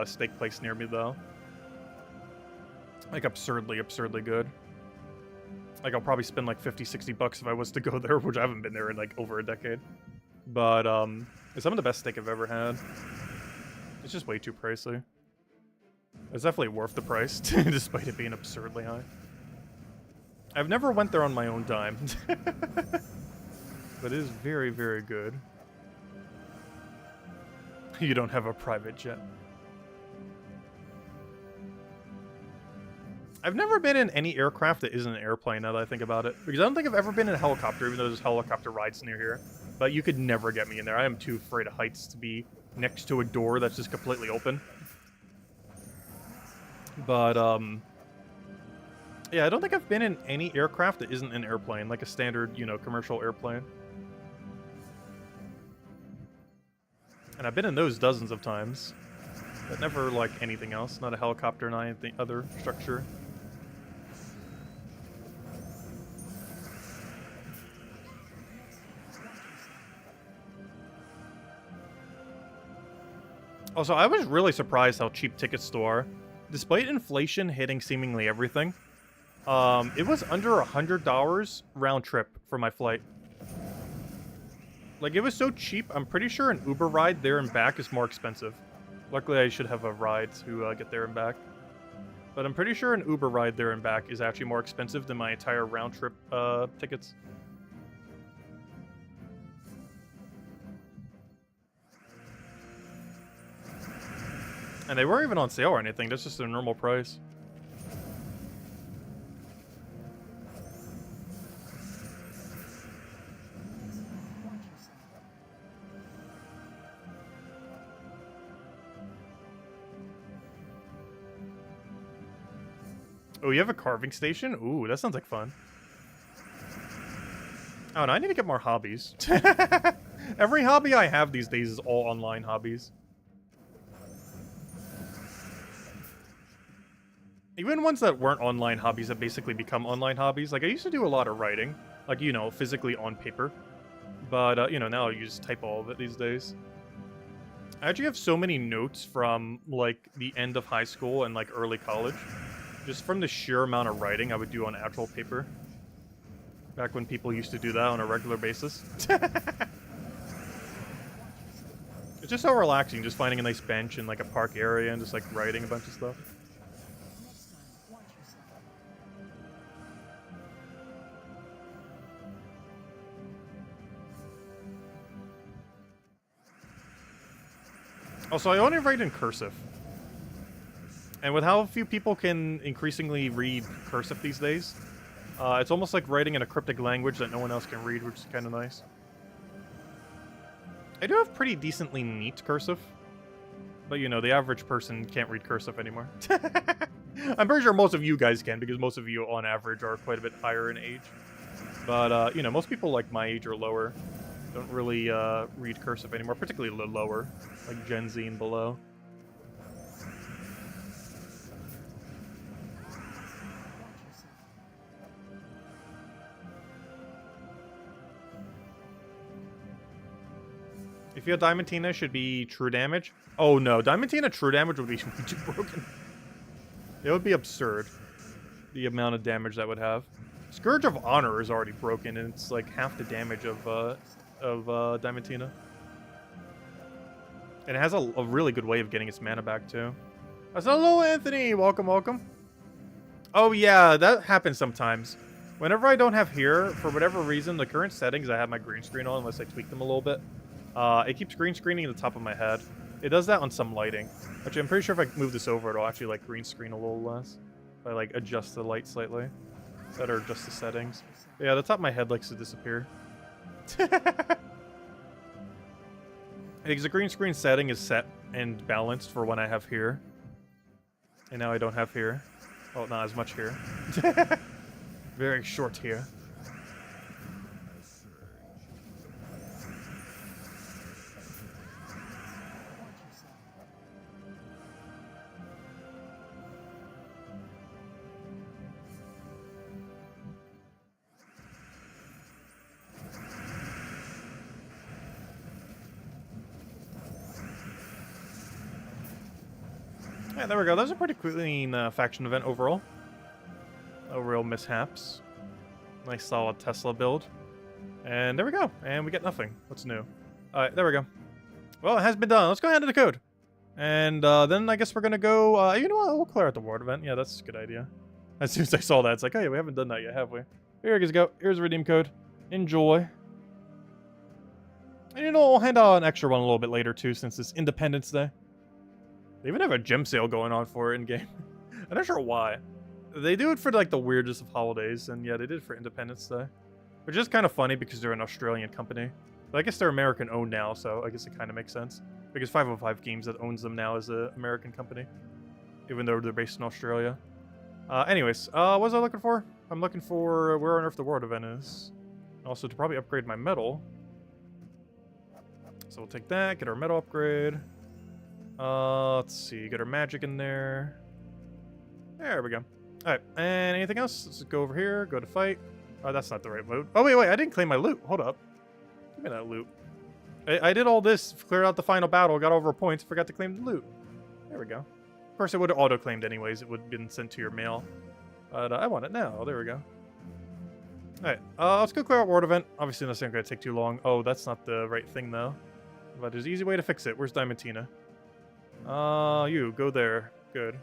steak place near me, though. Like, absurdly good. Like, I'll probably spend, like, 50, 60 bucks if I was to go there, which I haven't been there in, like, over a decade. But, it's some of the best steak I've ever had. It's just way too pricey. It's definitely worth the price, despite it being absurdly high. I've never went there on my own dime. But it is very, very good. You don't have a private jet. I've never been in any aircraft that isn't an airplane, now that I think about it. Because I don't think I've ever been in a helicopter, even though there's helicopter rides near here. But you could never get me in there. I am too afraid of heights to be next to a door that's just completely open. But, yeah, I don't think I've been in any aircraft that isn't an airplane, like a standard, you know, commercial airplane. And I've been in those dozens of times. But never, like, anything else. Not a helicopter, not anything other structure. Also, I was really surprised how cheap tickets still are. Despite inflation hitting seemingly everything, it was under $100 round trip for my flight. Like, it was so cheap, I'm pretty sure an Uber ride there and back is more expensive. Luckily, I should have a ride to get there and back. But I'm pretty sure an Uber ride there and back is actually more expensive than my entire round trip tickets. And they weren't even on sale or anything, that's just their normal price. Oh, you have a carving station? Ooh, that sounds like fun. Oh, no, I need to get more hobbies. Every hobby I have these days is all online hobbies. Even ones that weren't online hobbies have basically become online hobbies. Like, I used to do a lot of writing. Like, you know, physically on paper. But, you know, now you just type all of it these days. I actually have so many notes from, like, the end of high school and, like, early college. Just from the sheer amount of writing I would do on actual paper. Back when people used to do that on a regular basis. It's just so relaxing, just finding a nice bench in, like, a park area and just, like, writing a bunch of stuff. Also, I only write in cursive. And with how few people can increasingly read cursive these days, it's almost like writing in a cryptic language that no one else can read, which is kind of nice. I do have pretty decently neat cursive. But, you know, the average person can't read cursive anymore. I'm pretty sure most of you guys can, because most of you, on average, are quite a bit higher in age. But, you know, most people, like, my age or lower don't really read cursive anymore, particularly lower, like Gen Z and below. If you have Diamantina, should be true damage. Oh no, Diamantina true damage would be too broken. It would be absurd, the amount of damage that would have. Scourge of Honor is already broken, and it's like half the damage of Diamantina. And it has a really good way of getting its mana back, too. Hello, Anthony! Welcome, welcome. Oh, yeah, that happens sometimes. Whenever I don't have here, for whatever reason, the current settings, I have my green screen on, unless I tweak them a little bit. It keeps green screening at the top of my head. It does that on some lighting. Actually, I'm pretty sure if I move this over, it'll actually, like, green screen a little less. If I, like, adjust the light slightly. That or adjust the settings. But yeah, the top of my head likes to disappear. Because the green screen setting is set and balanced for when I have here. And now I don't have here. Well, not as much here. Very short here. Yeah, there we go. That was a pretty clean faction event overall. No real mishaps. Nice solid Tesla build. And there we go. And we get nothing. What's new? Alright, there we go. Well, it has been done. Let's go ahead to the code. And then I guess we're going to go... you know what? We'll clear out the ward event. Yeah, that's a good idea. As soon as I saw that, it's like, oh yeah, we haven't done that yet, have we? Here you go. Here's the redeem code. Enjoy. And you know, we'll hand out an extra one a little bit later too, since it's Independence Day. They even have a gem sale going on for it in-game. I'm not sure why. They do it for like the weirdest of holidays, and yeah, they did it for Independence Day. Which is kind of funny because they're an Australian company. But I guess they're American owned now, so I guess it kind of makes sense. Because 505 Games that owns them now is an American company. Even though they're based in Australia. Anyways, what was I looking for? I'm looking for where on earth the world event is. Also to probably upgrade my metal. So we'll take that, get our metal upgrade. Let's see, get our magic in there. There we go. Alright, and anything else? Let's go over here, go to fight. Oh, that's not the right mode. Oh, wait, I didn't claim my loot. Hold up. Give me that loot. I did all this, cleared out the final battle, got over points, forgot to claim the loot. There we go. Of course, it would have auto-claimed anyways. It would have been sent to your mail. But I want it now. Oh, there we go. Alright, let's go clear out Ward Event. Obviously, this isn't going to take too long. Oh, that's not the right thing, though. But there's an easy way to fix it. Where's Diamantina? You, go there. Good.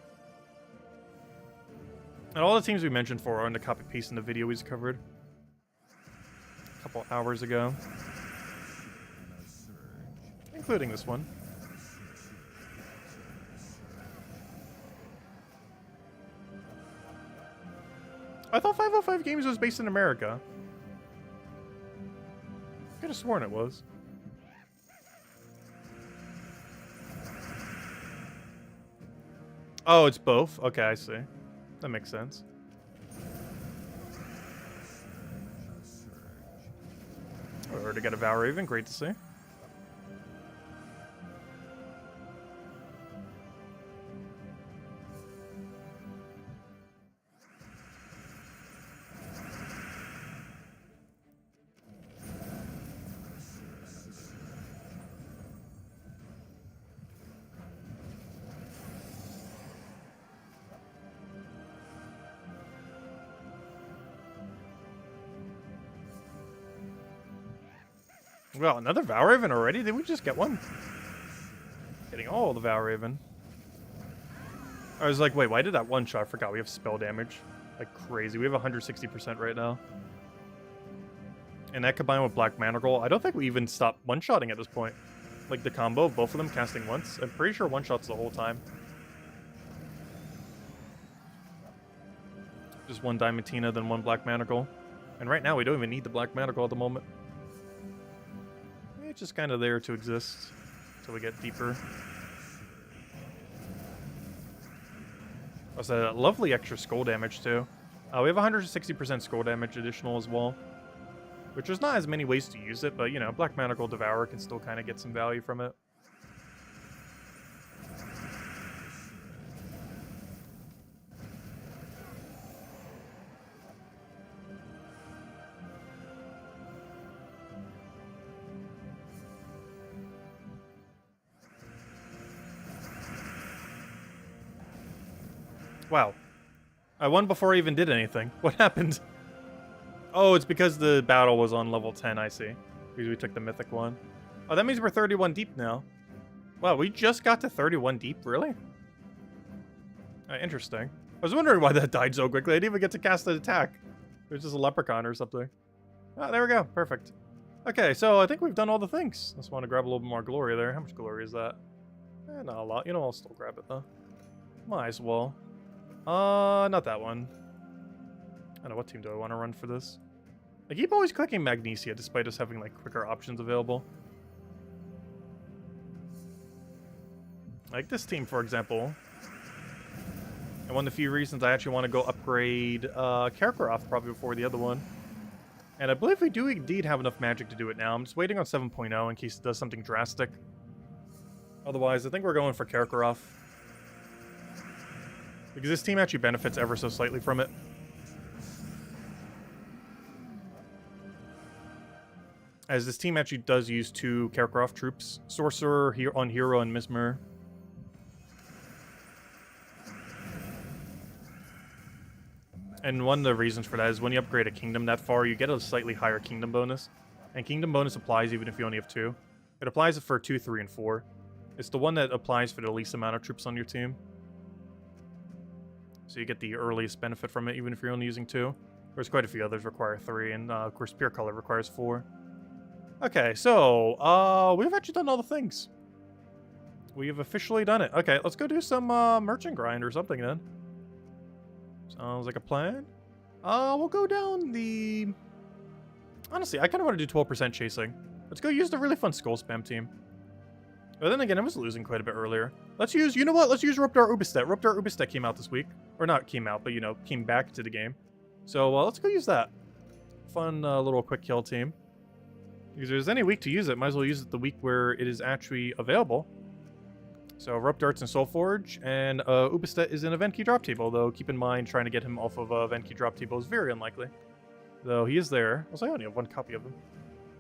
And all the teams we mentioned for are in the copy paste in the video we just covered a couple hours ago. Including this one. I thought 505 Games was based in America. I could have sworn it was. Oh, it's both? Okay, I see. That makes sense. We already got a Valraven, great to see. Well, another Valraven already? Did we just get one? Getting all the Valraven. I was like, wait, why did that one shot? I forgot we have spell damage. Like crazy. We have 160% right now. And that combined with Black Manigal, I don't think we even stopped one-shotting at this point. Like the combo of both of them casting once. I'm pretty sure one-shots the whole time. Just one Diamantina, then one Black Manigal. And right now we don't even need the Black Manigal at the moment. It's just kind of there to exist until we get deeper. Also, that lovely extra skull damage too. We have 160% skull damage additional as well. Which there's not as many ways to use it, but you know, Black Manigal Devourer can still kind of get some value from it. Wow. I won before I even did anything. What happened? Oh, it's because the battle was on level 10, I see. Because we took the mythic one. Oh, that means we're 31 deep now. Wow, we just got to 31 deep? Really? Interesting. I was wondering why that died so quickly. I didn't even get to cast an attack. It was just a leprechaun or something. Ah, there we go. Perfect. Okay, so I think we've done all the things. Just want to grab a little bit more glory there. How much glory is that? Not a lot. You know, I'll still grab it, though. Might as well. Not that one. I don't know, what team do I want to run for this? I keep always clicking Magnesia, despite us having, like, quicker options available. Like this team, for example. And one of the few reasons I actually want to go upgrade Karkaroth probably before the other one. And I believe we do indeed have enough magic to do it now. I'm just waiting on 7.0 in case it does something drastic. Otherwise, I think we're going for Karkaroth. Because this team actually benefits ever so slightly from it. As this team actually does use 2 Karkaroth troops. Sorcerer here on Hero and Mesmer. And one of the reasons for that is when you upgrade a kingdom that far, you get a slightly higher kingdom bonus. And kingdom bonus applies even if you only have 2. It applies for 2, 3, and 4. It's the one that applies for the least amount of troops on your team. So you get the earliest benefit from it, even if you're only using 2. There's quite a few others require 3, and of course, Pure Color requires 4. Okay, so we've actually done all the things. We have officially done it. Okay, let's go do some merchant grind or something then. Sounds like a plan. We'll go down the... Honestly, I kind of want to do 12% chasing. Let's go use the really fun skull spam team. But then again, I was losing quite a bit earlier. Let's use, you know what? Let's use Ropdar Ubistet. Ropdar Ubistet came out this week. Or not came out, but, you know, came back to the game. So let's go use that. Fun little quick kill team. Because if there's any week to use it, might as well use it the week where it is actually available. So Rope Darts and Soulforge, and Ubistet is in a Venki drop table, though keep in mind trying to get him off of a Venki drop table is very unlikely. Though he is there. Also, I only have 1 copy of him.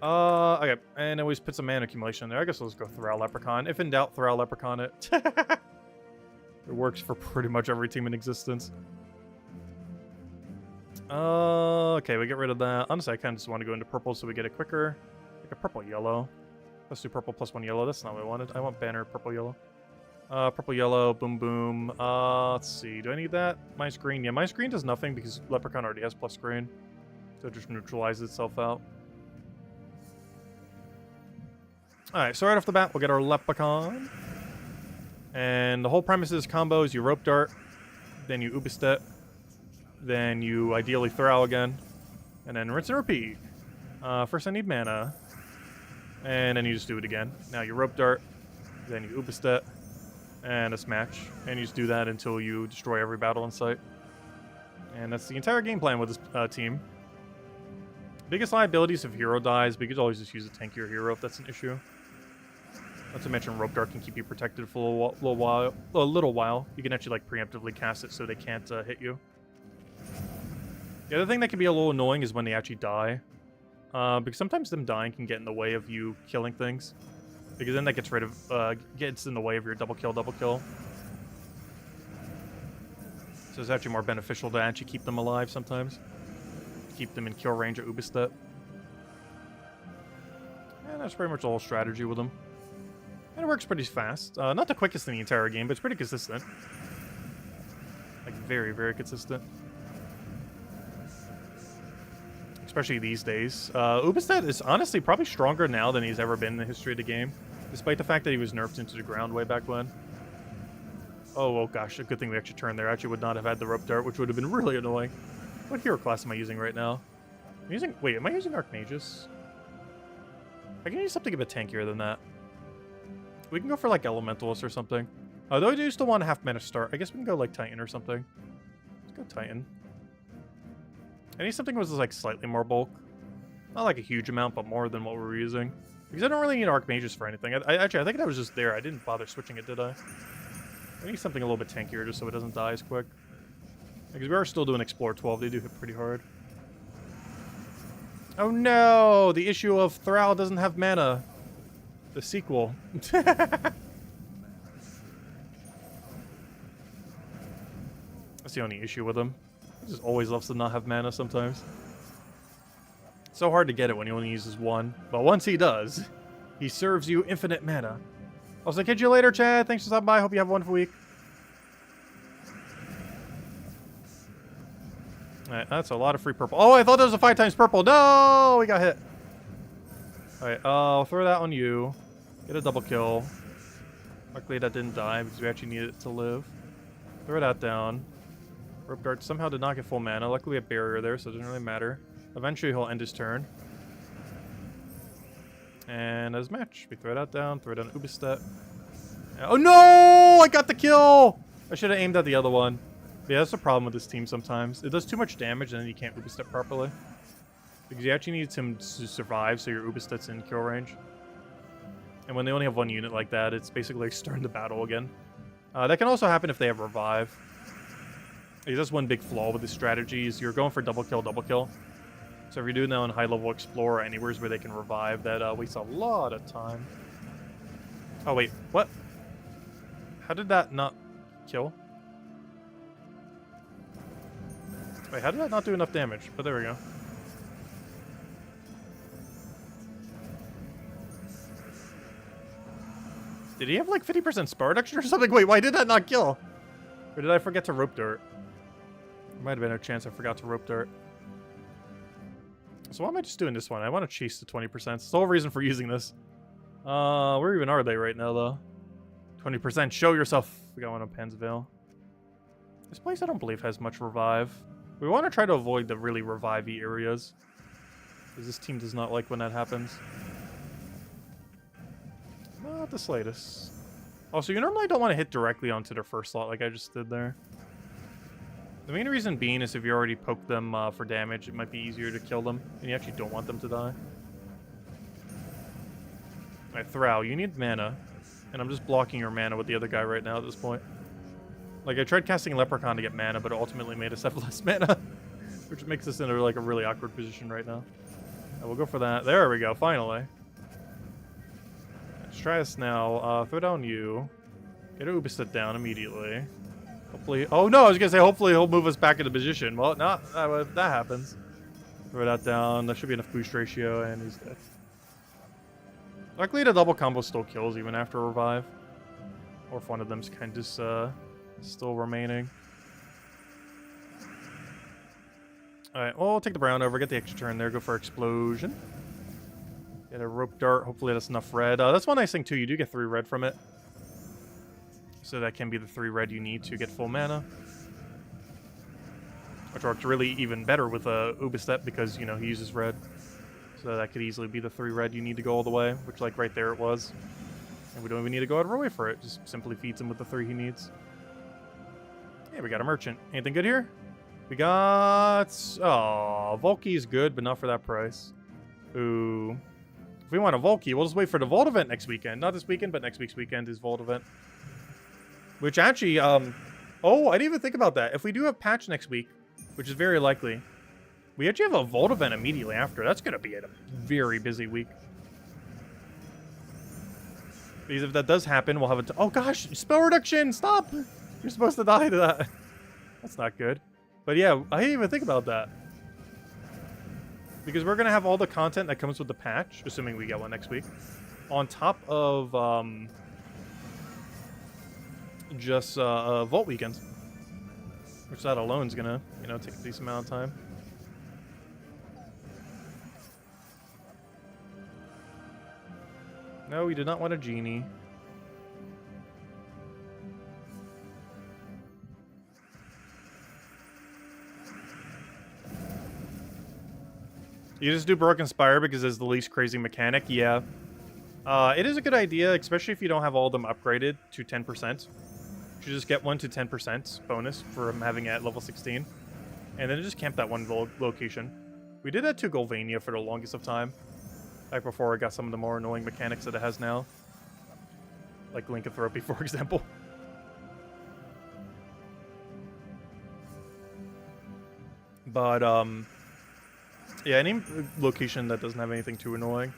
Okay, and always put some mana accumulation in there. I guess let's go Thrall Leprechaun. If in doubt, Thrall Leprechaun it. It works for pretty much every team in existence. Okay, we get rid of that. Honestly, I kind of just want to go into purple so we get it quicker. Like a purple-yellow. Let's do purple plus 1 yellow. That's not what I wanted. I want banner purple-yellow. Purple-yellow, boom, boom. Let's see. Do I need that? Minus green. Yeah, minus green does nothing because Leprechaun already has plus green. So it just neutralizes itself out. Alright, so right off the bat, we'll get our Leprechaun. And the whole premise of this combo is you Rope Dart, then you Ubistet, then you ideally Thrall again, and then rinse and repeat. First I need mana, and then you just do it again. Now you Rope Dart, then you Ubistet, and a Smash, and you just do that until you destroy every battle in sight. And that's the entire game plan with this team. Biggest liabilities if hero dies, but you could always just use a tankier hero if that's an issue. Not to mention Rope Dart can keep you protected for a little while. You can actually like preemptively cast it so they can't hit you. The other thing that can be a little annoying is when they actually die. Because sometimes them dying can get in the way of you killing things. Because then that gets in the way of your double kill. So it's actually more beneficial to actually keep them alive sometimes. Keep them in kill range of Ubistet. And that's pretty much the whole strategy with them. And it works pretty fast. Not the quickest in the entire game, but it's pretty consistent. Like, very, very consistent. Especially these days. Ubistet is honestly probably stronger now than he's ever been in the history of the game. Despite the fact that he was nerfed into the ground way back when. Oh gosh, a good thing we actually turned there. I actually would not have had the Rope Dart, which would have been really annoying. What hero class am I using right now? Wait, am I using Archmagus? I can use something a bit tankier than that. We can go for like Elementalist or something. Though I do still want a half mana start. I guess we can go like Titan or something. Let's go Titan. I need something with like slightly more bulk. Not like a huge amount, but more than what we were using. Because I don't really need Archmagus for anything. Actually, I think that was just there. I didn't bother switching it, did I? I need something a little bit tankier just so it doesn't die as quick. Because we are still doing Explore 12. They do hit pretty hard. Oh no! The issue of Thrall doesn't have mana. The sequel. That's the only issue with him. He just always loves to not have mana sometimes. It's so hard to get it when he only uses 1. But once he does, he serves you infinite mana. Also, catch you later, Chad. Thanks for stopping by. Hope you have a wonderful week. Alright, that's a lot of free purple. Oh, I thought that was a 5 times purple. No! We got hit. Alright, I'll throw that on you. Get a double kill. Luckily that didn't die because we actually needed it to live. Throw that down. Rope Dart somehow did not get full mana. Luckily we have barrier there, so it doesn't really matter. Eventually he'll end his turn. And as match, we throw that down, throw down Ubistet. Oh no! I got the kill! I should have aimed at the other one. Yeah, that's the problem with this team sometimes. It does too much damage and then you can't Uber step properly. Because you actually need him to survive so your Uber step's in kill range. And when they only have one unit like that, it's basically like starting the battle again. That can also happen if they have revive. That's one big flaw with this strategy is you're going for double kill. So if you're doing that on high level Explorer or anywhere where they can revive, that wastes a lot of time. Oh wait, what? How did that not kill? Wait, how did that not do enough damage? But there we go. Did he have like 50% spell reduction or something? Wait, why did that not kill? Or did I forget to rope dart? There might have been a chance I forgot to rope dart. So why am I just doing this one? I want to chase the 20%. It's the whole reason for using this. Where even are they right now, though? 20%. Show yourself. We got one on Panzerville. This place I don't believe has much revive. We want to try to avoid the really revive-y areas. Because this team does not like when that happens. Not the slightest. Also, you normally don't want to hit directly onto their first slot like I just did there. The main reason being is if you already poke them for damage, it might be easier to kill them. And you actually don't want them to die. Alright, Thrall, you need mana. And I'm just blocking your mana with the other guy right now at this point. Like, I tried casting Leprechaun to get mana, but it ultimately made us have less mana. Which makes us in a, like, a really awkward position right now. And we'll go for that. There we go, finally. Let's try this now. Throw down you. Get an Ubistet down immediately. Hopefully... Oh, no, I was going to say hopefully he'll move us back into position. Well, no, that happens. Throw that down. That should be enough boost ratio, and he's dead. Luckily, the double combo still kills even after a revive. Or if one of them's kind of just, still remaining. Alright, well, we'll take the brown over, get the extra turn there, go for explosion. Get a rope dart, hopefully that's enough red. That's one nice thing too, you do get 3 red from it. So that can be the 3 red you need to get full mana. Which works really even better with Ubistet because, you know, he uses red. So that could easily be the 3 red you need to go all the way, which like right there it was. And we don't even need to go out of our way for it, just simply feeds him with the 3 he needs. Yeah, we got a merchant. Anything good here? We got... Oh, Volky's good, but not for that price. Ooh. If we want a Volky, we'll just wait for the Vault event next weekend. Not this weekend, but next week's weekend is Vault event. Which actually, oh, I didn't even think about that. If we do have patch next week, which is very likely, we actually have a Vault event immediately after. That's going to be a very busy week. Because if that does happen, we'll have a... Oh gosh, spell reduction! Stop! You're supposed to die to that. That's not good. But yeah, I didn't even think about that. Because we're going to have all the content that comes with the patch, assuming we get one next week, on top of just Vault weekends. Which that alone is going to, you know, take a decent amount of time. No, we did not want a genie. You just do Broken Spire because it's the least crazy mechanic? Yeah. It is a good idea, especially if you don't have all of them upgraded to 10%. You just get 1 to 10% bonus from having it at level 16. And then just camp that one location. We did that to Golvania for the longest of time. Back before it got some of the more annoying mechanics that it has now. Like Lycanthropy, for example. But, yeah, any location that doesn't have anything too annoying,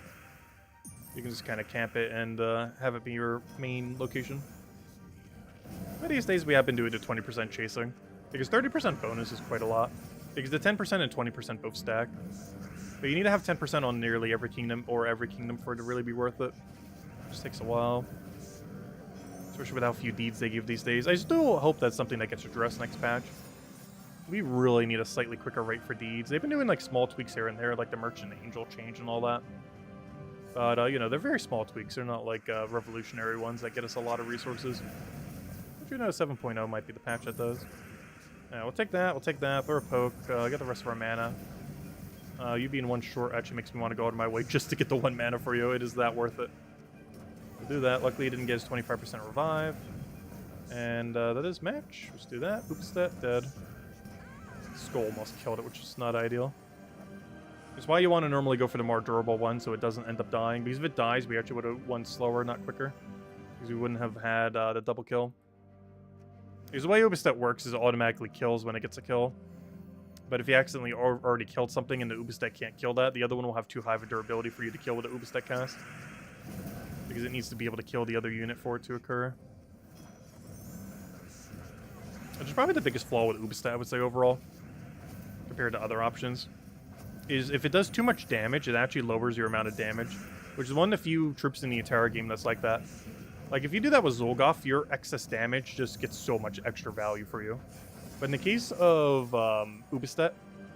you can just kind of camp it and have it be your main location. But these days we have been doing the 20% chasing, because 30% bonus is quite a lot. Because the 10% and 20% both stack. But you need to have 10% on nearly every kingdom, or every kingdom, for it to really be worth it. It just takes a while. Especially with how few deeds they give these days. I still hope that's something that gets addressed next patch. We really need a slightly quicker rate for deeds. They've been doing like small tweaks here and there, like the Merchant Angel change and all that. But, you know, they're very small tweaks. They're not like revolutionary ones that get us a lot of resources. But you know, 7.0 might be the patch that does. Yeah, we'll take that, throw a poke, get the rest of our mana. You being 1 short actually makes me want to go out of my way just to get the 1 mana for you. It is that worth it. We'll do that. Luckily, he didn't get his 25% revive. And that is match. Let's do that. Ubestet dead. Skull almost killed it, which is not ideal. It's why you want to normally go for the more durable one so it doesn't end up dying. Because if it dies, we actually would have won slower, not quicker. Because we wouldn't have had the double kill. Because the way Ubestet works is it automatically kills when it gets a kill. But if you accidentally already killed something and the Ubestet can't kill that, the other one will have too high of a durability for you to kill with the Ubestet cast. Because it needs to be able to kill the other unit for it to occur. Which is probably the biggest flaw with Ubestet, I would say, overall. Compared to other options. Is if it does too much damage, it actually lowers your amount of damage. Which is one of the few troops in the entire game that's like that. Like, if you do that with Zolgoth, your excess damage just gets so much extra value for you. But in the case of Ubestet,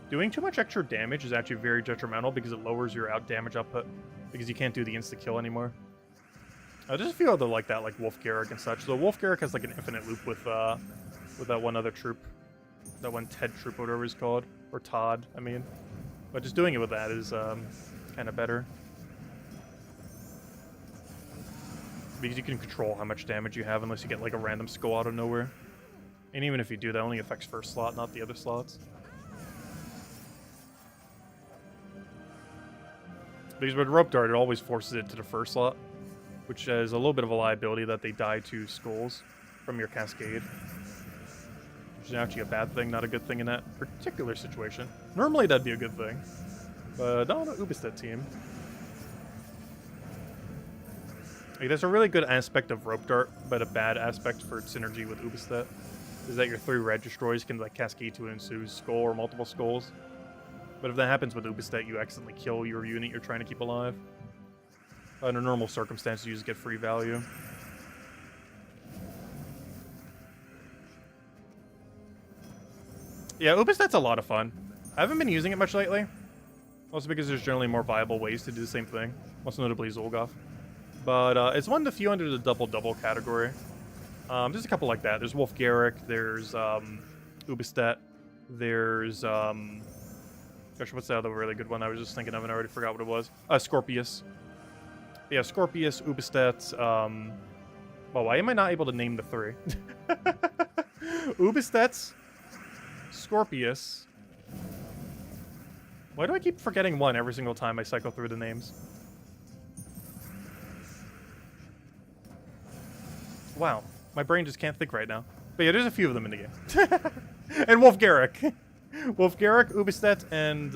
doing too much extra damage is actually very detrimental because it lowers your damage output. Because you can't do the insta-kill anymore. There's a few other like that, like Wolf Garrick and such. So Wolf Garrick has like an infinite loop with that one other troop. That one Ted troop, whatever it's called. Or Todd, I mean. But just doing it with that is kind of better. Because you can control how much damage you have unless you get like a random skull out of nowhere. And even if you do, that only affects first slot, not the other slots. Because with Rope Dart, it always forces it to the first slot. Which is a little bit of a liability that they die to skulls from your cascade. Which is actually a bad thing, not a good thing in that particular situation. Normally that'd be a good thing. But not on an Ubestet team. Like, there's a really good aspect of Rope Dart, but a bad aspect for synergy with Ubestet. Is that your 3 red destroys can like cascade to an ensued skull or multiple skulls. But if that happens with Ubestet, you accidentally kill your unit you're trying to keep alive. Under normal circumstances, you just get free value. Yeah, Ubestet's a lot of fun. I haven't been using it much lately. Also because there's generally more viable ways to do the same thing. Most notably Zolgoth. But it's one of the few under the double-double category. There's a couple like that. There's Wolf Garrick, there's Ubestet, there's... gosh, what's the other really good one I was just thinking of and I already forgot what it was? Scorpius. Yeah, Scorpius, Ubestet, well, why am I not able to name the 3? Ubestet, Scorpius. Why do I keep forgetting one every single time I cycle through the names? Wow, my brain just can't think right now. But yeah, there's a few of them in the game. And Wolf Garrick. Wolf Garrick, Ubestet, and,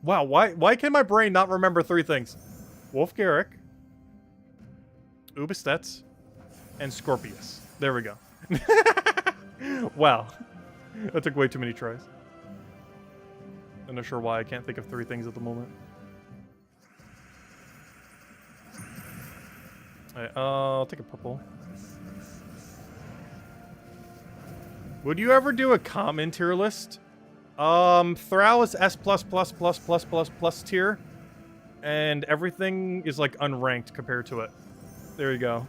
wow, why can my brain not remember 3 things? Wolf Garrick, Ubestet, and Scorpius. There we go. Wow. That took way too many tries. I'm not sure why I can't think of 3 things at the moment. Alright, I'll take a purple. Would you ever do a common tier list? Thrall is S++++++ tier. And everything is like unranked compared to it. There you go.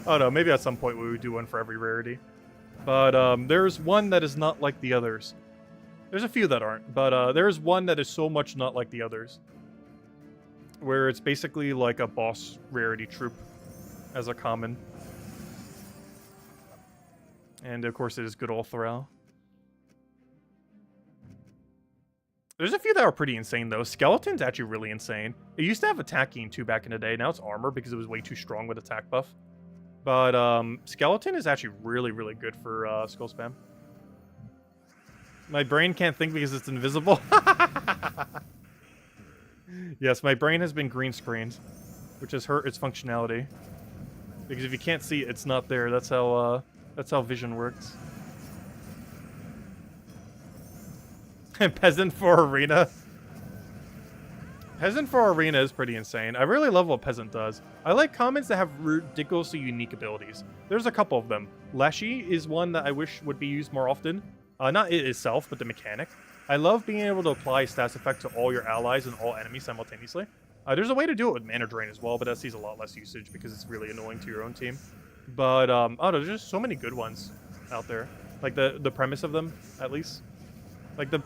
Oh no, maybe at some point we would do one for every rarity. But there's one that is not like the others. There's a few that aren't, but there's one that is so much not like the others. Where it's basically like a boss rarity troop as a common. And of course it is good old Thrall. There's a few that are pretty insane, though. Skeleton's actually really insane. It used to have attacking, too, back in the day. Now it's armor because it was way too strong with attack buff. But Skeleton is actually really, really good for skull spam. My brain can't think because it's invisible. Yes, my brain has been green screened, which has hurt its functionality. Because if you can't see it, it's not there. That's how vision works. Peasant for Arena. Peasant for Arena is pretty insane. I really love what Peasant does. I like commons that have ridiculously unique abilities. There's a couple of them. Leshy is one that I wish would be used more often. Not it itself, but the mechanic. I love being able to apply stats effect to all your allies and all enemies simultaneously. There's a way to do it with Mana Drain as well, but that sees a lot less usage because it's really annoying to your own team. But, oh, there's just so many good ones out there. Like, the premise of them, at least. Like, the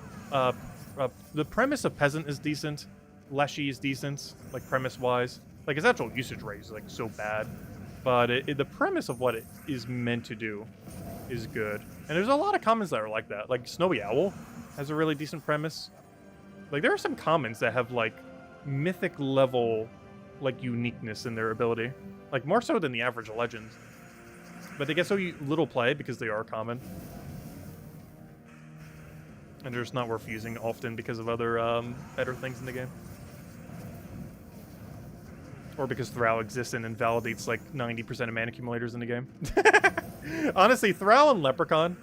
premise of Peasant is decent. Leshy is decent, like, premise-wise. Like, his actual usage rate is, like, so bad. but the premise of what it is meant to do is good. And there's a lot of commons that are like that. Like Snowy Owl has a really decent premise. Like there are some commons that have like mythic level like uniqueness in their ability. Like more so than the average legends. But they get so little play because they are common. And they're just not worth using often because of other better things in the game. Or because Thrall exists and invalidates like 90% of mana accumulators in the game. Honestly, Thrall and Leprechaun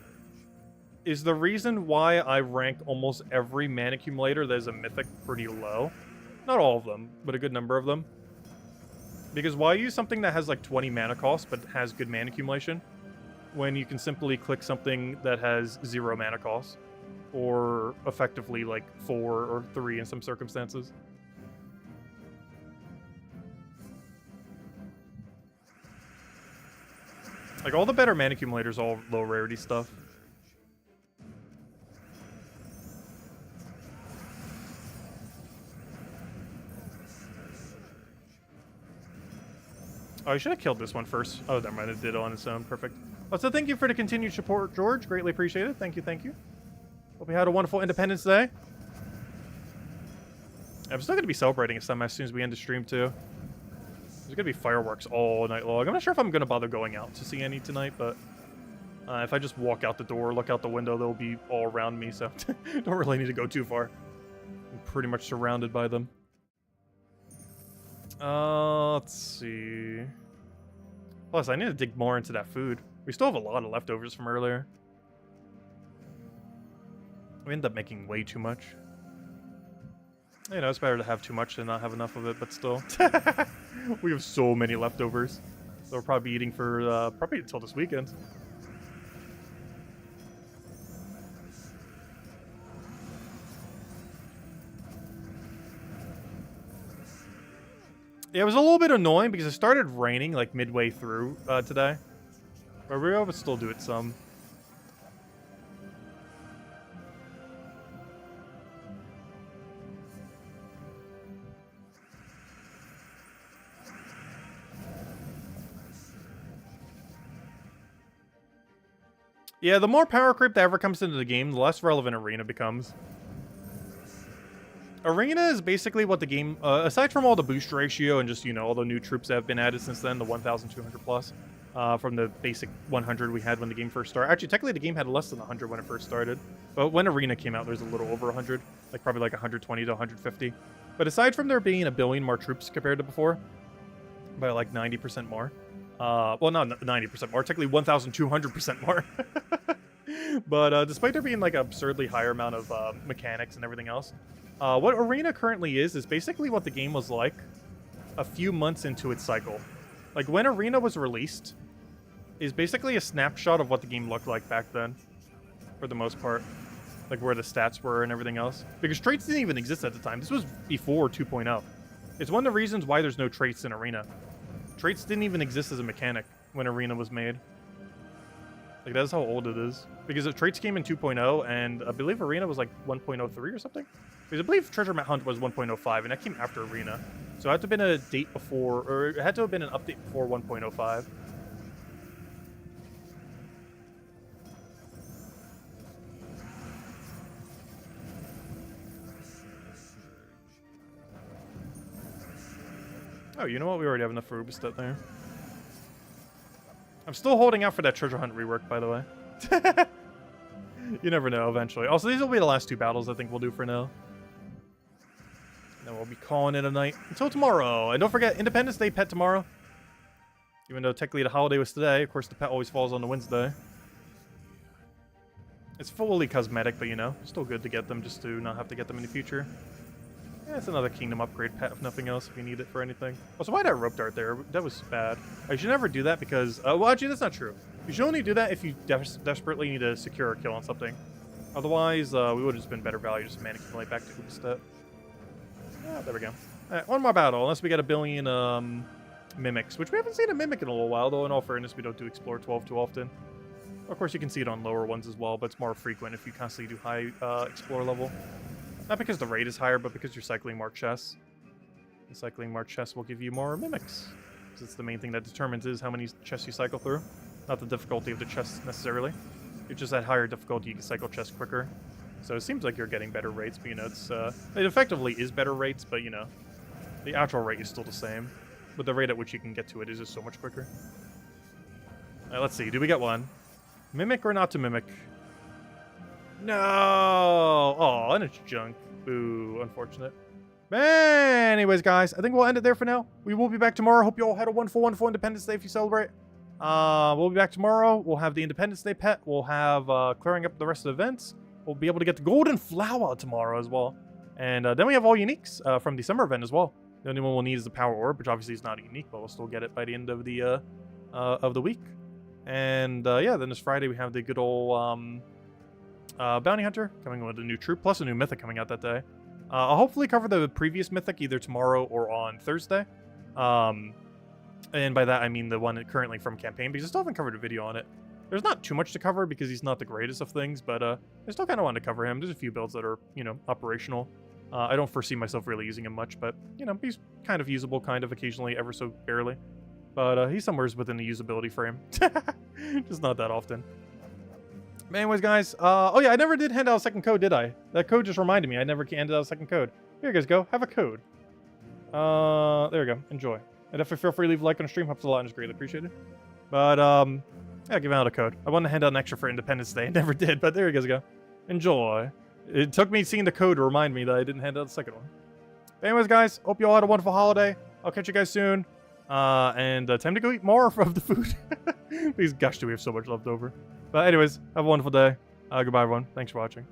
is the reason why I rank almost every mana accumulator that is a mythic pretty low. Not all of them, but a good number of them. Because why use something that has like 20 mana cost but has good mana accumulation when you can simply click something that has 0 mana cost? Or effectively like 4 or 3 in some circumstances. Like all the better mana accumulators, all low rarity stuff. Oh, I should have killed this one first. Oh, never mind. It did on its own. Perfect. Also, thank you for the continued support, George. Greatly appreciated. Thank you, thank you. Hope you had a wonderful Independence Day. I'm still going to be celebrating some as soon as we end the stream, too. There's going to be fireworks all night long. I'm not sure if I'm going to bother going out to see any tonight, but if I just walk out the door, look out the window, they'll be all around me, so don't really need to go too far. I'm pretty much surrounded by them. Let's see. Plus, I need to dig more into that food. We still have a lot of leftovers from earlier. We end up making way too much. You know, it's better to have too much than not have enough of it, but still. We have so many leftovers. So we'll probably be eating for, probably until this weekend. Yeah, it was a little bit annoying because it started raining, like, midway through, today. But we were able to still do it some. Yeah, the more power creep that ever comes into the game, the less relevant Arena becomes. Arena is basically what the game, aside from all the boost ratio and just, you know, all the new troops that have been added since then, the 1,200 plus, from the basic 100 we had when the game first started. Actually, technically the game had less than 100 when it first started. But when Arena came out, there's a little over 100, like probably like 120 to 150. But aside from there being a billion more troops compared to before, by like 90% more, well, not 90% more, technically 1,200% more. But despite there being like an absurdly higher amount of mechanics and everything else, what Arena currently is basically what the game was like a few months into its cycle. Like when Arena was released, is basically a snapshot of what the game looked like back then, for the most part. Like where the stats were and everything else. Because traits didn't even exist at the time. This was before 2.0. It's one of the reasons why there's no traits in Arena. Traits didn't even exist as a mechanic when Arena was made. Like, that's how old it is. Because the traits came in 2.0, and I believe Arena was like 1.03 or something. Because I believe Treasure Hunt was 1.05, and that came after Arena. So it had to have been a date before, or it had to have been an update before 1.05. Oh, you know what? We already have enough for Ubistet there. I'm still holding out for that Treasure Hunt rework, by the way. You never know, eventually. Also, these will be the last two battles I think we'll do for now. And then we'll be calling it a night until tomorrow. And don't forget, Independence Day pet tomorrow. Even though technically the holiday was today, of course the pet always falls on the Wednesday. It's fully cosmetic, but you know, still good to get them just to not have to get them in the future. Yeah, it's another kingdom upgrade pet, if nothing else, if you need it for anything. Also, why that rope dart there? That was bad. I should never do that because... well, actually, that's not true. You should only do that if you desperately need to secure a kill on something. Otherwise, we would have just been better value just to mana accumulate back to Ubistet. Yeah, there we go. Alright, one more battle, unless we get a billion mimics, which we haven't seen a mimic in a little while, though. In all fairness, we don't do Explore 12 too often. Of course, you can see it on lower ones as well, but it's more frequent if you constantly do high Explore level. Not because the rate is higher, but because you're cycling more chests. And cycling more chests will give you more mimics. because it's the main thing that determines is how many chests you cycle through, not the difficulty of the chests necessarily. It's just at higher difficulty you can cycle chests quicker. So it seems like you're getting better rates, but you know, it effectively is better rates, but you know, the actual rate is still the same. But the rate at which you can get to it is just so much quicker. Alright, let's see. Do we get one? Mimic or not to mimic? No! Oh, and it's junk. Boo, unfortunate. Anyways, guys, I think we'll end it there for now. We will be back tomorrow. Hope you all had a wonderful Independence Day if you celebrate. We'll be back tomorrow. We'll have the Independence Day pet. We'll have clearing up the rest of the events. We'll be able to get the Golden Flower tomorrow as well. And then we have all uniques from the summer event as well. The only one we'll need is the Power Orb, which obviously is not a unique, but we'll still get it by the end of the week. And yeah, then this Friday we have the good old Bounty Hunter coming with a new troop, plus a new Mythic coming out that day. I'll hopefully cover the previous Mythic either tomorrow or on Thursday. And by that I mean the one currently from campaign, because I still haven't covered a video on it. There's not too much to cover because he's not the greatest of things, but I still kind of want to cover him. There's a few builds that are, you know, operational. I don't foresee myself really using him much, but, you know, he's kind of usable, kind of occasionally, ever so barely. But he's somewhere within the usability frame. Just not that often. But anyways, guys, oh yeah, I never did hand out a second code, did I? That code just reminded me I never handed out a second code. Here you guys go. Have a code. There we go. Enjoy. And if you feel free to leave a like on the stream, helps a lot and is greatly appreciated. But, yeah, give out a code. I wanted to hand out an extra for Independence Day. I never did, but there you guys go. Enjoy. It took me seeing the code to remind me that I didn't hand out the second one. But anyways, guys, hope you all had a wonderful holiday. I'll catch you guys soon. And time to go eat more of the food. Because gosh, do we have so much left over. But anyways, have a wonderful day. Goodbye, everyone. Thanks for watching.